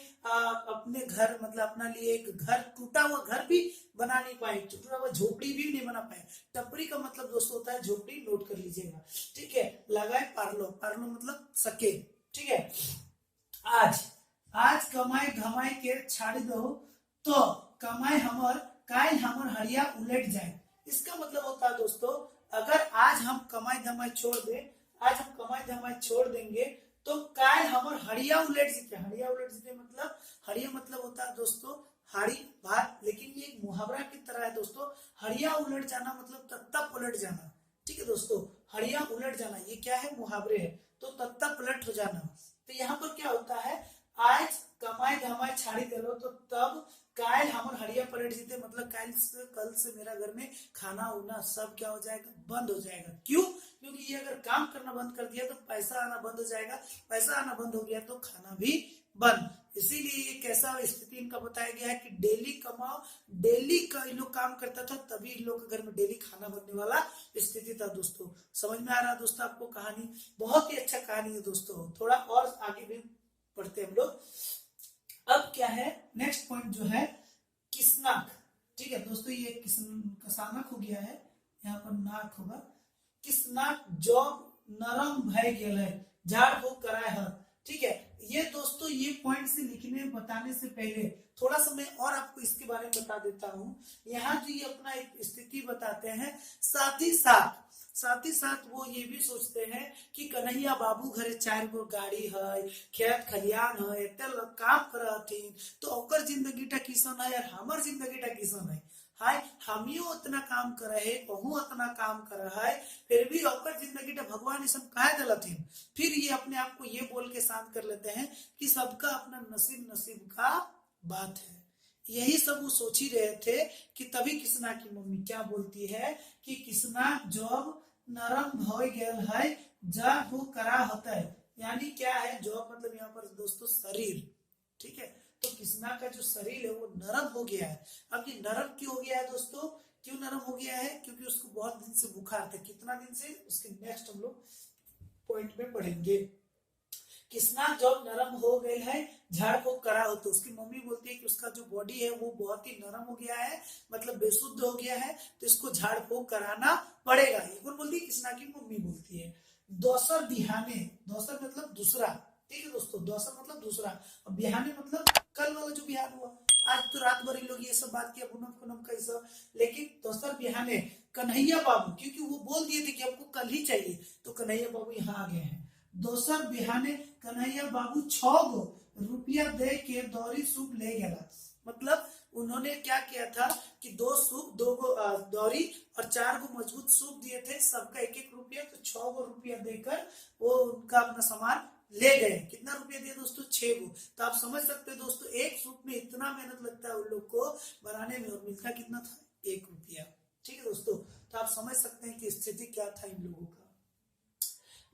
घर मतलब अपना लिए एक घर, टूटा हुआ घर भी बना नहीं पाए, टूटा हुआ झोपड़ी भी नहीं बना पाए। टपरी का मतलब दोस्तों होता है झोपड़ी, नोट कर लीजिएगा। ठीक है, लगाए पार्लो मतलब सके। ठीक है, आज कमाई धमाई के छाड़ दो तो कमाई काल हमर हरिया उलट जाए। इसका मतलब होता है दोस्तों, अगर आज हम कमाई धमाई छोड़ देंगे तो काल हमर हरिया उलट जीते। मतलब हरिया मतलब होता है दोस्तों हाड़ी भात, लेकिन ये एक मुहावरा की तरह है दोस्तों। हरिया उलट जाना मतलब तत्ता पलट जाना। ठीक है दोस्तों, हरिया उलट जाना ये क्या है, मुहावरे है, तो तत्ता पलट हो जाना। तो यहाँ पर क्या होता है, आज कमाई धमाई छाड़ी करो तो तब काल हमर हरिया पलट जीते, मतलब कल से मेरा घर में खाना उना सब क्या हो जाएगा, बंद हो जाएगा। क्यों, क्योंकि ये अगर काम करना बंद कर दिया तो पैसा आना बंद हो जाएगा, पैसा आना बंद हो गया तो खाना भी बंद। इसीलिए ये कैसा स्थिति इनका बताया गया है कि डेली कमाओ, डेली का इन लोग काम करता था, तभी इन लोग के घर में डेली खाना बनने वाला स्थिति था। दोस्तों समझ में आ रहा है दोस्तों आपको कहानी, बहुत ही अच्छा कहानी है दोस्तों। थोड़ा और आगे भी पढ़ते हैं हम लोग। अब क्या है, नेक्स्ट पॉइंट जो है किसनाक। ठीक है दोस्तों, ये कसानक हो गया है, यहाँ पर नाक होगा। किसनाक जॉब नरम भय गेल है, झाड़ फूक कराए है। ठीक है, ये दोस्तों ये पॉइंट से लिखने बताने से पहले थोड़ा सा मैं और आपको इसके बारे में बता देता हूँ। यहाँ जो ये अपना एक स्थिति बताते हैं, साथ ही साथ वो ये भी सोचते हैं कि कन्हैया बाबू घरे 4 गो गाड़ी है, खेत खलियान है, एते लोग काम कर हथिन, तो ओकर जिंदगी टा किसन है और हमार जिंदगी टा किसन है। हाय हमियो उतना काम करे है, कहूँ उतना काम करे है, फिर भी ओकर जिंदगी टा भगवान ये सब कहे दिलथिन। फिर ये अपने आप को ये बोल के शांत कर लेते हैं कि सबका अपना नसीब नसीब का बात है। यही सब वो सोच ही रहे थे कि तभी किसना की मम्मी क्या बोलती है कि किसना जॉब नरम हो गेल है, जा हो करा होता है। यानी क्या है जॉब मतलब यहाँ पर दोस्तों शरीर, ठीक है। तो किसना का जो शरीर है वो नरम हो गया है। अब ये नरम क्यों हो गया है दोस्तों, क्यों नरम हो गया है, क्योंकि उसको बहुत दिन से बुखार था। कितना दिन से, उसके नेक्स्ट हम लोग पॉइंट में पढ़ेंगे। किसना जब नरम हो गई है, झाड़ फूक करा हो, तो उसकी मम्मी बोलती है कि उसका जो बॉडी है वो बहुत ही नरम हो गया है, मतलब बेशुद्ध हो गया है, तो इसको झाड़ फूक कराना पड़ेगा। ये कौन बोलती है, किसना की मम्मी बोलती है। दोसर बिहाने, दोसर मतलब दूसरा, ठीक है दोस्तों, दोसर मतलब दूसरा, और बिहाने मतलब कल वाला जो बिहान हुआ। आज तो रात भर इन लोग ये सब बात किया पूनम पूनम का सब, लेकिन दोसर बिहाने कन्हैया बाबू, क्योंकि वो बोल दिए थे कि हमको कल ही चाहिए, तो कन्हैया बाबू यहाँ आ गए हैं। दोसर बिहाने कन्हैया बाबू 6 गो रुपया दे के दौरी सूप ले गया। मतलब उन्होंने क्या किया था कि 2 सूप, 2 गो दौरी और 4 गो मजबूत सूप दिए थे, सबका 1-1 रुपया, तो 6 गो रुपया देकर वो उनका अपना सामान ले गए। कितना रुपया दिया दोस्तों, 6 गो। तो आप समझ सकते हैं दोस्तों, एक सूप में इतना मेहनत लगता है उन लोग को बनाने में, और मिलता कितना था, 1 रुपया। ठीक है दोस्तों, तो आप समझ सकते हैं कि स्थिति क्या था इन लोगों का।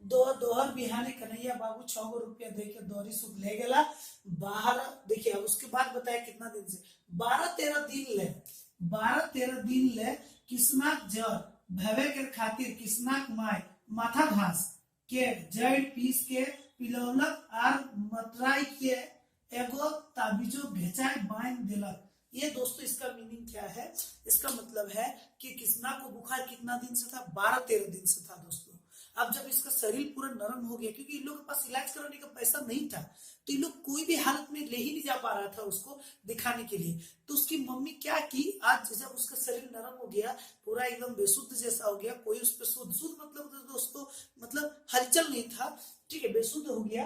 दोहर बिहाने कन्हैया बाबू 6 गो रुपया देकर दौरी सूप ले गया बाहर। देखिए अब उसके बाद बताया कितना दिन से, 12-13 दिन ले किसनाक जड़ भवे के खातिर किसनाक माय माथा घास के जड़ पीस के पिलौलक आर मतराई के एगो ताबीजो भेचाई बांध देलक। ये दोस्तों इसका मीनिंग क्या है, इसका मतलब है कि किसना को बुखार कितना दिन से था, 12-13 दिन से था दोस्तों। अब जब इसका शरीर पूरा नरम हो गया, क्योंकि इन लोगों के पास इलाज कराने का पैसा नहीं था, तो इन लोग कोई भी हालत में ले ही नहीं जा पा रहा था उसको दिखाने के लिए। तो उसकी मम्मी क्या की, आज जब उसका शरीर नरम हो गया, पूरा एकदम बेसुद्ध जैसा हो गया, कोई उस पर शुद्ध मतलब दोस्तों मतलब हलचल नहीं था, ठीक है, बेसुद्ध हो गया।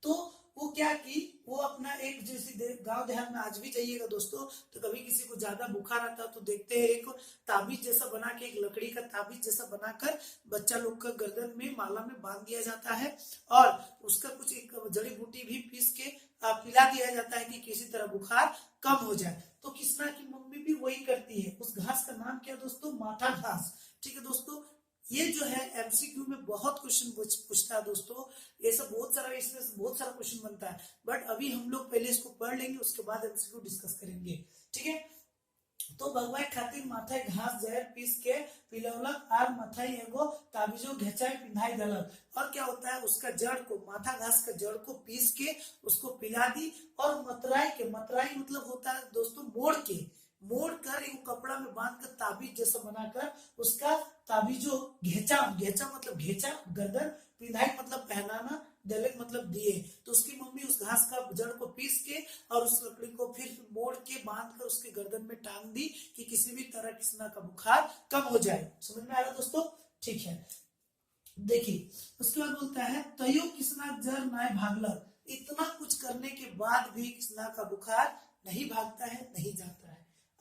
तो वो क्या की, वो अपना एक जैसे गांव देहात में आज भी जाइएगा दोस्तों, तो कभी किसी को ज्यादा बुखार आता तो देखते हैं एक ताबीज जैसा बना के, एक लकड़ी का ताबीज जैसा बनाकर बच्चा लोग का गर्दन में माला में बांध दिया जाता है, और उसका कुछ एक जड़ी बूटी भी पीस के पिला दिया जाता है कि किसी तरह बुखार कम हो जाए। तो किसना की मम्मी भी वही करती है। उस घास का नाम क्या दोस्तों, माथा घास। ठीक है दोस्तों, ये जो है एमसीक्यू में बहुत क्वेश्चन पूछता है दोस्तों, ये सब बहुत सारा, इसमें बहुत सारा क्वेश्चन बनता है, बट अभी हम लोग पहले इसको पढ़ लेंगे, उसके बाद एमसीक्यू डिस्कस करेंगे। ठीक है, तो भगवाई खातिर माथा घास जहर पीस के पिलौलक आर माथाई एगो ताबीजो घेचाई पिंधाई दलक। और क्या होता है, उसका जड़ को, माथा घास का जड़ को पीस के उसको पिला दी, और मतराई के, मतराई मतलब होता है दोस्तों मोड़ कर एक कपड़ा में बांध कर ताबीज जैसा बनाकर उसका ताबीजो घेचा मतलब घेचा गर्दन, पिंधाई मतलब पहनाना, दलक मतलब दिए। तो उसकी मम्मी उस घास का जड़ को पीस के और उस लकड़ी को फिर मोड़ के बांध कर उसके गर्दन में टांग दी कि किसी भी तरह किसना का बुखार कम हो जाए। समझ में आ रहा दोस्तों, ठीक है। देखिए उसके बाद बोलता है तयो किसना जर नाय भागलक। इतना कुछ करने के बाद भी किसना का बुखार नहीं भागता है, नहीं जाता है।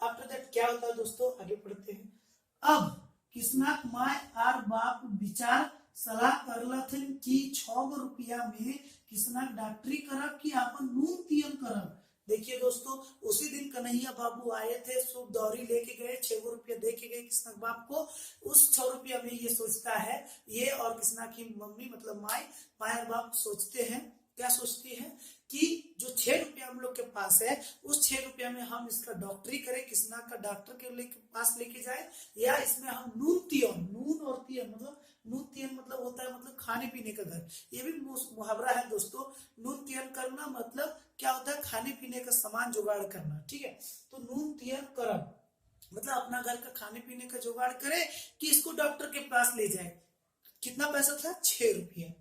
आफ्टर दैट क्या होता है दोस्तों, आगे पढ़ते हैं। अब किसनाक माय आर बाप विचार सलाह करलथिन कि 6 गो रुपया में किसनाक डॉक्टरी करब कि अपन नून तियन करब। देखिए दोस्तों, उसी दिन कन्हैया बाबू आए थे, सूप दौरी लेके गए, 6 गो रुपया दे के गए किसनाक बाप को। उस 6 रुपया में ये सोचता है, ये और किसना की मम्मी मतलब माय और बाप सोचते हैं, क्या सोचती है कि जो 6 रुपया हम लोग के पास है, उस 6 रुपया में हम इसका डॉक्टरी करें, किसना का डॉक्टर के पास लेके जाए, या इसमें हम नून तियन, नून और तियन मतलब नून तियन मतलब होता है मतलब खाने पीने का घर। ये भी मुहावरा है दोस्तों। नून तियन करना मतलब क्या होता है, खाने पीने का सामान जुगाड़ करना। ठीक है, तो नून तियन करब मतलब अपना घर का खाने पीने का जुगाड़ करे कि इसको डॉक्टर के पास ले जाए। कितना पैसा था, 6 रुपया।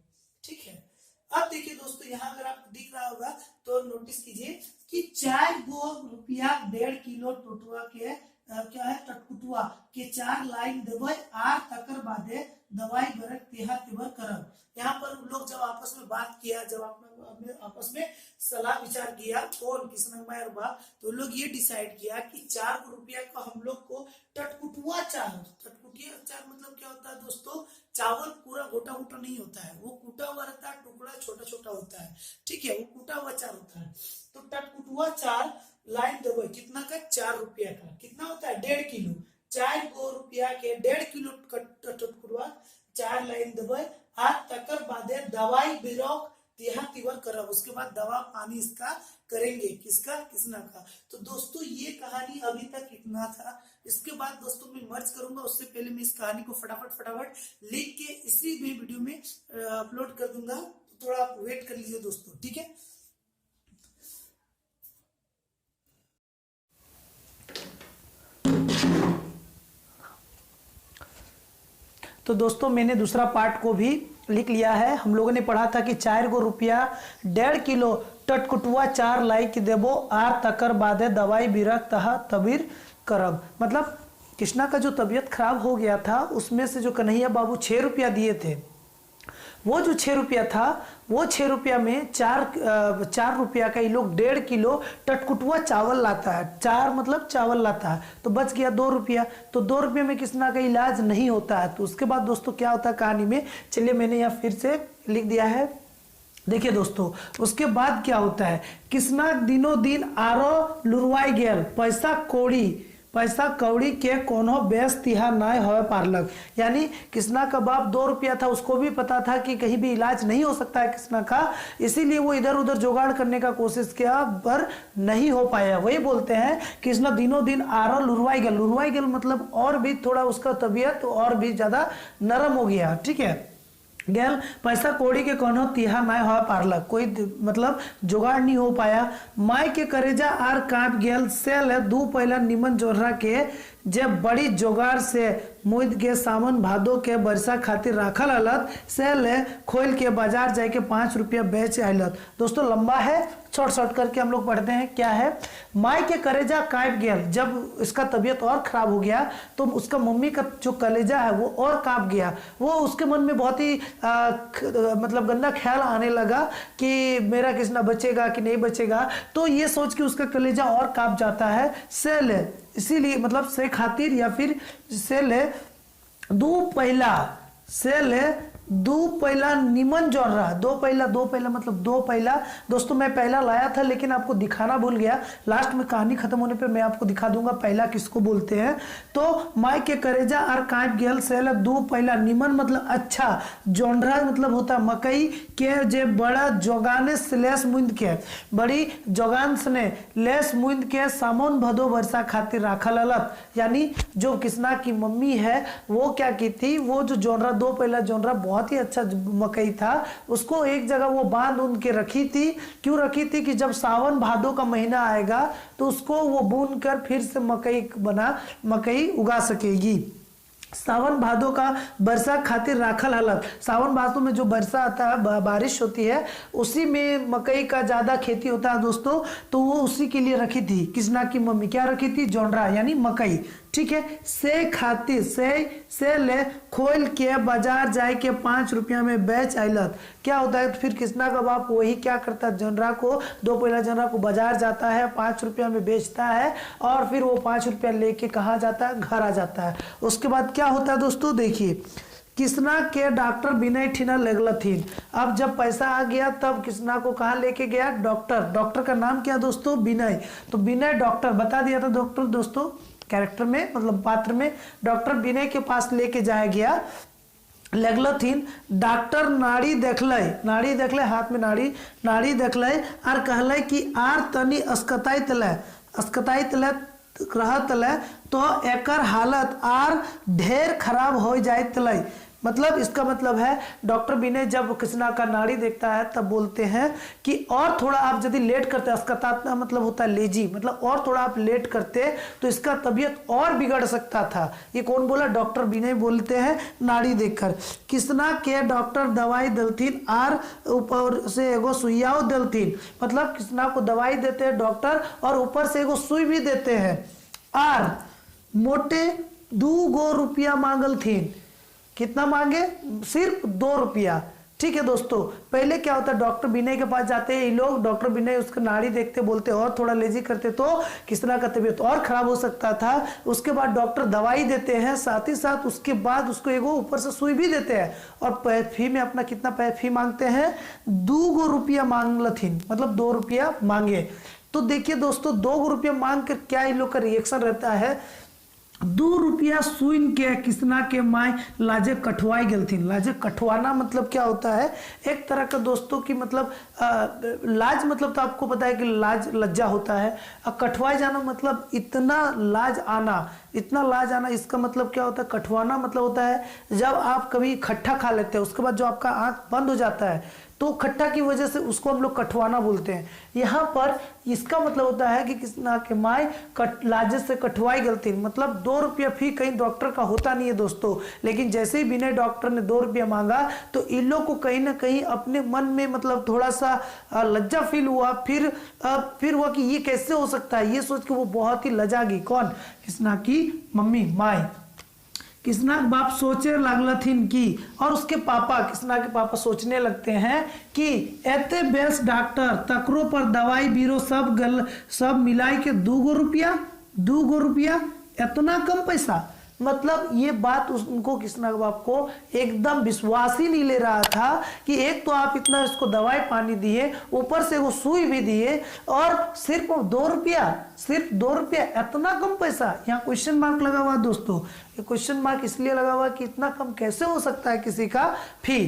ठीक है, अब देखिए दोस्तों, यहाँ अगर आपको दिख रहा होगा तो नोटिस कीजिए कि 4 गो रुपया 1.5 किलो टोटुआ के क्या है टटकुटुआ के 4 लाइन देवे आर तकर बादे दवाई बरक तेहा तेवर करब। यहाँ पर लोग जब आपस में बात किया, जब आपने आपस में सलाह विचार किया, कौन किसनंगमाई और बाप, तो लोग ये डिसाइड किया कि 4 रुपया का हम लोग को टटकुटुआ चार, टटकुटिया चार मतलब क्या होता है दोस्तों, चावल पूरा गोटा गोटा नहीं होता है, वो कूटा हुआ रहता है, टुकड़ा छोटा छोटा होता है, ठीक है, वो कूटा हुआ चार होता है। तो टटकुटुआ 4 लाइन देवे कितना का 4 रुपया का, कितना होता है 1.5 किलो, 4 गो रुपया के 1.5 किलो टटकुटुआ 4 लाइन देवे आ तकर बादे दवाई बिरोक तेहा तिवर करब, उसके बाद दवा पानी इसका करेंगे, किसका किसना का। तो दोस्तों ये कहानी अभी तक इतना था। इसके बाद दोस्तों मैं मर्ज करूंगा, उससे पहले मैं इस कहानी को फटाफट लिख के इसी में वीडियो में अपलोड कर दूंगा, तो थोड़ा आप वेट कर लीजिए दोस्तों, ठीक है। तो दोस्तों मैंने दूसरा पार्ट को भी लिख लिया है। हम लोगों ने पढ़ा था कि 4 गो रुपया 1.5 किलो टटकुटुआ 4 लाई की देबो आर तकर बादे दवाई बिरक तहा तबीर करब। मतलब कृष्णा का जो तबीयत खराब हो गया था, उसमें से जो कन्हैया बाबू 6 रुपया दिए थे, वो जो 6 रुपया था, वो 6 रुपया में 4 रुपया का ये लोग 1.5 किलो टटकुटुआ चावल लाता है, 4 मतलब चावल लाता है, तो बच गया 2 रुपया। तो 2 रुपये में कृष्णा का इलाज नहीं होता है। तो उसके बाद दोस्तों क्या होता है कहानी में, चलिए मैंने यहाँ फिर से लिख दिया है, देखिए दोस्तों। उसके बाद क्या होता है, कृष्णा दिनों दिन आरो लुरवाई गेल, पैसा कौड़ी के कोनो बेस तिहा नय हो पारलक। यानी कृष्णा का बाप 2 रुपया था, उसको भी पता था कि कहीं भी इलाज नहीं हो सकता है कृष्णा का, इसीलिए वो इधर उधर जुगाड़ करने का कोशिश किया पर नहीं हो पाया। वही बोलते हैं कृष्णा दिनों दिन आरो लुरवाई गेल मतलब और भी थोड़ा उसका तबीयत और भी ज्यादा नरम हो गया, ठीक है। गेल पैसा कौड़ी के कोनो तिहा नाय हो पारलक, कोई मतलब जुगाड़ नहीं हो पाया। माई के करेजा आर कांप गेल से ले 2 पहला निमन जोरहा के जब बड़ी जोगाड़ से मुद के सावन भादो के बरसा खातिर राखल अलत से ले खोल के बाजार जाके 5 रुपया बेच आयलत। दोस्तों लंबा है, शॉर्ट करके हम लोग पढ़ते हैं। क्या है, माई के कलेजा कांप गया, जब इसका तबीयत और खराब हो गया तो उसका मम्मी का जो कलेजा है वो और कांप गया। वो उसके मन में बहुत ही मतलब गंदा ख्याल आने लगा कि मेरा कृष्णा बचेगा कि नहीं बचेगा। तो ये सोच के उसका कलेजा और कांप जाता है। से ले, इसीलिए मतलब से खातिर या फिर से ले 2 पहला निमन जोड़ रहा। 2 पहला मतलब 2 पहला। दोस्तों मैं पहला लाया था लेकिन आपको दिखाना भूल गया, लास्ट में कहानी खत्म होने पे मैं आपको दिखा दूंगा पहला किसको बोलते हैं। तो माई के करेजा और कांप गेल से 2 पहला निमन मतलब अच्छा, जोंढरा मतलब होता है मकई के जे बड़ा जोगाने से लेस मुंद के, बड़ी जोगान से लेस मुंद के सामोन भदो वर्षा खातिर राखल अलत। यानी जो कृष्णा की मम्मी है वो क्या की थी, वो जो जोंढरा 2 पहला जोंढरा बहुत ही अच्छा मकई था, उसको एक जगह वो बांध उन के रखी थी। क्यों रखी थी कि जब सावन भादो का महीना आएगा तो उसको वो बून कर फिर से मकई उगा सकेगी। सावन भादो का वर्षा खातिर राखल हालत, सावन भादो में जो वर्षा आता है, बारिश होती है, उसी में मकई का ज्यादा खेती होता है दोस्तों। तो वो उसी के लिए रखी थी कृष्णा की मम्मी, क्या रखी थी, जोंढरा यानी मकई, ठीक है। से खातिर से ले खोल के बाजार जाए के 5 रुपया में बेच आयलत। क्या होता है, तो फिर कृष्णा का बाप वही क्या करता है, जोंढरा को 2 पहला जोंढरा को बाजार जाता है, 5 रुपया में बेचता है और फिर वो 5 रुपया लेके कहाँ जाता है, घर आ जाता है। उसके बाद क्या होता है दोस्तों, देखिए कृष्णा के डॉक्टर विनय ठीना लगलथिन। अब जब पैसा आ गया तब कृष्णा को कहाँ लेके गया, डॉक्टर का नाम क्या दोस्तों, विनय। तो विनय डॉक्टर बता दिया था डॉक्टर दोस्तों, कैरेक्टर में मतलब पात्र में डॉक्टर विनय के पास लेके जाया गया। लगलथिन डॉक्टर नाड़ी देखले हाथ में नाड़ी देखले और कहले कि आर तनी अस्कताई तले रहत तो एकर हालत आर ढेर खराब हो जाए तले। मतलब इसका मतलब है डॉक्टर विनय जब कृष्णा का नाड़ी देखता है तब बोलते हैं कि और थोड़ा आप यदि लेट करते, अस्कतात का मतलब होता है लेजी, मतलब और थोड़ा आप लेट करते तो इसका तबीयत और बिगड़ सकता था। ये कौन बोला? डॉक्टर विनय बोलते हैं नाड़ी देखकर। कृष्णा के डॉक्टर दवाई दलथीन आर ऊपर से एगो सुइयाओ दलथीन, मतलब कृष्णा को दवाई देते हैं डॉक्टर और ऊपर से एगो सुई भी देते हैं। आर मोटे 2 रुपया मांगल थीन, कितना मांगे? सिर्फ 2 रुपया। ठीक है दोस्तों, पहले क्या होता है डॉक्टर विनय के पास जाते हैं ये लोग, डॉक्टर विनय उसका नाड़ी देखते बोलते और थोड़ा लेजी करते तो कृष्णा का तबीयत और खराब हो सकता था। उसके बाद डॉक्टर दवाई देते हैं, साथ ही साथ उसके बाद उसको एगो ऊपर से सुई भी देते हैं और फी में अपना कितना फी मांगते हैं? 2 रुपया मांगलथिन, मतलब 2 रुपया मांगे। तो देखिए दोस्तों 2 रुपया मांग कर क्या इन लोग का रिएक्शन रहता है। 2 रुपया सुन के कृष्णा के माय लाजे कठवाई गलथिन। लाजे कठवाना मतलब क्या होता है? एक तरह का दोस्तों की मतलब लाज, मतलब तो आपको पता है कि लाज लज्जा होता है। कठवाई जाना मतलब इतना लाज आना, इतना लाज आना। इसका मतलब क्या होता है? कठवाना मतलब होता है जब आप कभी खट्टा खा लेते हैं उसके बाद जो आपका आंख बंद हो जाता है तो खट्टा की वजह से उसको हम लोग कठवाना बोलते हैं। यहाँ पर इसका मतलब होता है कि कृष्णा के माय लाजे से कठवाई गलती, मतलब 2 रुपया फी कहीं डॉक्टर का होता नहीं है दोस्तों, लेकिन जैसे ही विनय डॉक्टर ने 2 रुपया मांगा तो इन लोग को कहीं ना कहीं अपने मन में मतलब थोड़ा सा लज्जा फील हुआ। फिर हुआ कि ये कैसे हो सकता है, ये सोच के वो बहुत ही लजा गई। कौन? कृष्णा की मम्मी माय। कृष्णा के बाप सोचे लगलथिन की, और उसके पापा, कृष्णा के पापा सोचने लगते हैं कि एते बेस डॉक्टर तकरो पर दवाई बीरो सब मिलाई के 2 रुपया, इतना कम पैसा। मतलब ये बात उनको कृष्णा के बाप को एकदम विश्वास ही नहीं ले रहा था कि एक तो आप इतना इसको दवाई पानी दिए, ऊपर से वो सुई भी दिए और सिर्फ 2 रुपया, सिर्फ 2 रुपया, इतना कम पैसा। यहाँ क्वेश्चन मार्क लगा हुआ दोस्तों। ये क्वेश्चन मार्क इसलिए लगा हुआ कि इतना कम कैसे हो सकता है किसी का फी।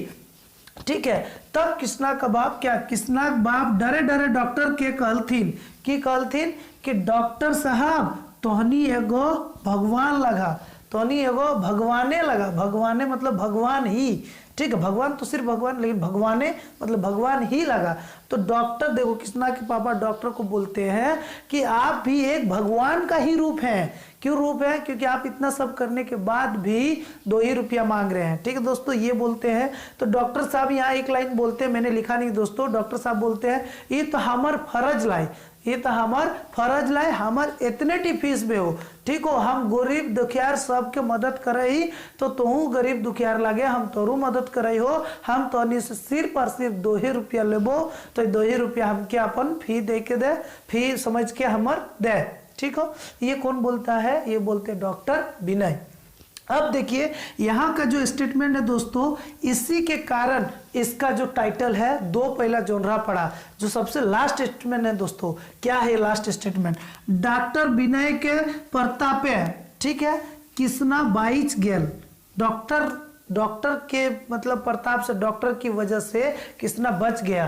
ठीक है, तब कृष्णा का बाप क्या? कृष्णा का बाप डरे डरे डॉक्टर के कहलथिन कि डॉक्टर साहब तोहनी एगो भगवान लगा, तोहनी एगो भगवाने लगा। भगवाने मतलब भगवान ही, ठीक है, भगवान तो सिर्फ भगवान, लेकिन भगवाने मतलब भगवान ही लगा। तो डॉक्टर, देखो कृष्णा के पापा डॉक्टर को बोलते हैं कि आप भी एक भगवान का ही रूप हैं। क्यों रूप है? क्योंकि आप इतना सब करने के बाद भी 2 ही रुपया मांग रहे हैं। ठीक है दोस्तों, ये बोलते हैं। तो डॉक्टर साहब यहाँ एक लाइन बोलते हैं, मैंने लिखा नहीं दोस्तों। डॉक्टर साहब बोलते हैं ये तो हमार फर्ज लाए, ये तो हमार फर्ज लाए, हमार इतने टी फीस में हो, ठीक हो, हम गरीब दुखियार सबके मदद करे ही तो तू गरीब दुखियार लगे, हम तोरू मदद करे हो, हम तो सिर्फ और सिर्फ 2 ही रुपया लेबो, तो 2 ही रुपया हमके अपन फी दे के दे, फी समझ के हमर दे। ठीक हो, ये कौन बोलता है? ये बोलते डॉक्टर विनय। अब देखिए यहाँ का जो स्टेटमेंट है दोस्तों, इसी के कारण इसका जो टाइटल है 2 पहला जोनरा पड़ा। जो सबसे लास्ट स्टेटमेंट है दोस्तों, क्या है लास्ट स्टेटमेंट? डॉक्टर विनय के प्रतापे, ठीक है, कृष्णा बाइच गेल। डॉक्टर के मतलब प्रताप से, डॉक्टर की वजह से कृष्णा बच गया।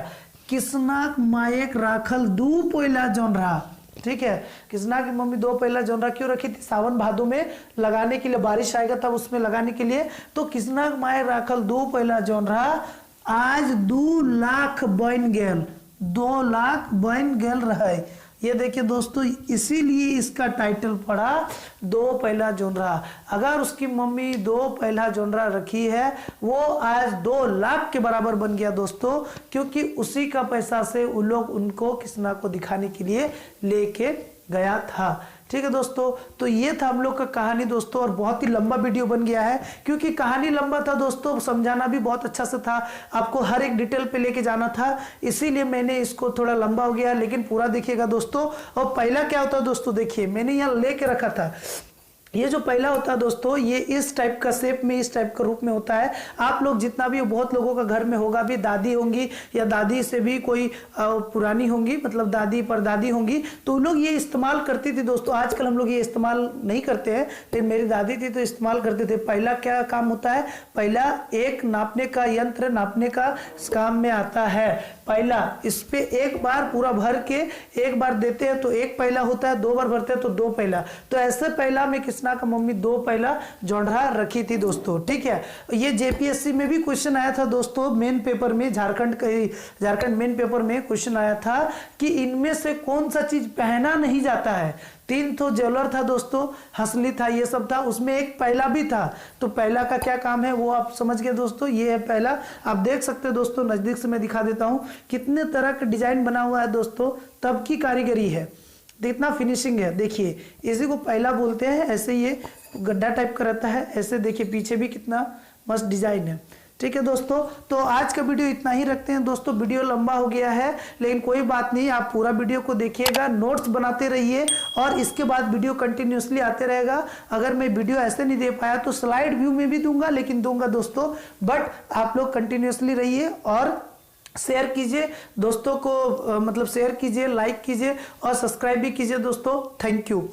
कृष्णा मायक राखल 2 पहला जोनरा, ठीक है, कृष्णा की मम्मी 2 पहला जोनरा क्यों रखी थी? सावन भादो में लगाने के लिए, बारिश आएगा तब उसमें लगाने के लिए। तो कृष्णा माय राखल 2 पहला जोनरा आज 2 लाख बन गेल, 2 लाख बन गेल रहे। ये देखिए दोस्तों, इसीलिए इसका टाइटल पड़ा 2 पहला जोनरा। अगर उसकी मम्मी 2 पहला जोनरा रखी है, वो आज 2 लाख के बराबर बन गया दोस्तों, क्योंकि उसी का पैसा से उन लोग उनको कृष्णा को दिखाने के लिए लेके गया था। ठीक है दोस्तों, तो ये था हम लोग का कहानी दोस्तों, और बहुत ही लंबा वीडियो बन गया है क्योंकि कहानी लंबा था दोस्तों, समझाना भी बहुत अच्छा से था, आपको हर एक डिटेल पे लेके जाना था, इसीलिए मैंने इसको थोड़ा लंबा हो गया, लेकिन पूरा देखिएगा दोस्तों। और पहला क्या होता है दोस्तों, देखिए मैंने यहाँ लेके रखा था, ये जो पहला होता है दोस्तों, ये इस टाइप का शेप में, इस टाइप का रूप में होता है। आप लोग जितना भी, बहुत लोगों का घर में होगा भी, दादी होंगी या दादी से भी कोई पुरानी होंगी, मतलब दादी परदादी होंगी, तो उन लोग ये इस्तेमाल करती थी दोस्तों। आजकल हम लोग ये इस्तेमाल नहीं करते हैं, लेकिन मेरी दादी थी तो इस्तेमाल करते थे। पहला क्या काम होता है? पहला एक नापने का यंत्र, नापने का काम में आता है। पहला, इस पे एक बार पूरा भर के एक बार देते हैं तो एक पहला होता है, 2 बार भरते हैं तो 2 पहला। तो ऐसे पहला में कृष्णा का मम्मी 2 पहला जोंधरा रखी थी दोस्तों, ठीक है। ये जेपीएससी में भी क्वेश्चन आया था दोस्तों, मेन पेपर में, झारखंड मेन पेपर में क्वेश्चन आया था कि इनमें से कौन सा चीज पहना नहीं जाता है। 3 तो ज्वेलर था दोस्तों, हंसली था, ये सब था, उसमें एक पहला भी था। तो पहला का क्या काम है वो आप समझ गए दोस्तों, ये है पहला। आप देख सकते हैं दोस्तों, नजदीक से मैं दिखा देता हूं कितने तरह का डिजाइन बना हुआ है दोस्तों, तब की कारीगरी है, कितना फिनिशिंग है। देखिए इसी को पहला बोलते हैं। ऐसे ये गड्ढा टाइप का रहता है, ऐसे देखिए पीछे भी कितना मस्त डिजाइन है, ठीक है दोस्तों। तो आज का वीडियो इतना ही रखते हैं दोस्तों, वीडियो लंबा हो गया है लेकिन कोई बात नहीं, आप पूरा वीडियो को देखिएगा, नोट्स बनाते रहिए और इसके बाद वीडियो कंटिन्यूसली आते रहेगा। अगर मैं वीडियो ऐसे नहीं दे पाया तो स्लाइड व्यू में भी दूंगा, लेकिन दूंगा दोस्तों, बट आप लोग कंटिन्यूसली रहिए और शेयर कीजिए दोस्तों को, मतलब शेयर कीजिए, लाइक कीजिए और सब्सक्राइब भी कीजिए दोस्तों। Thank you.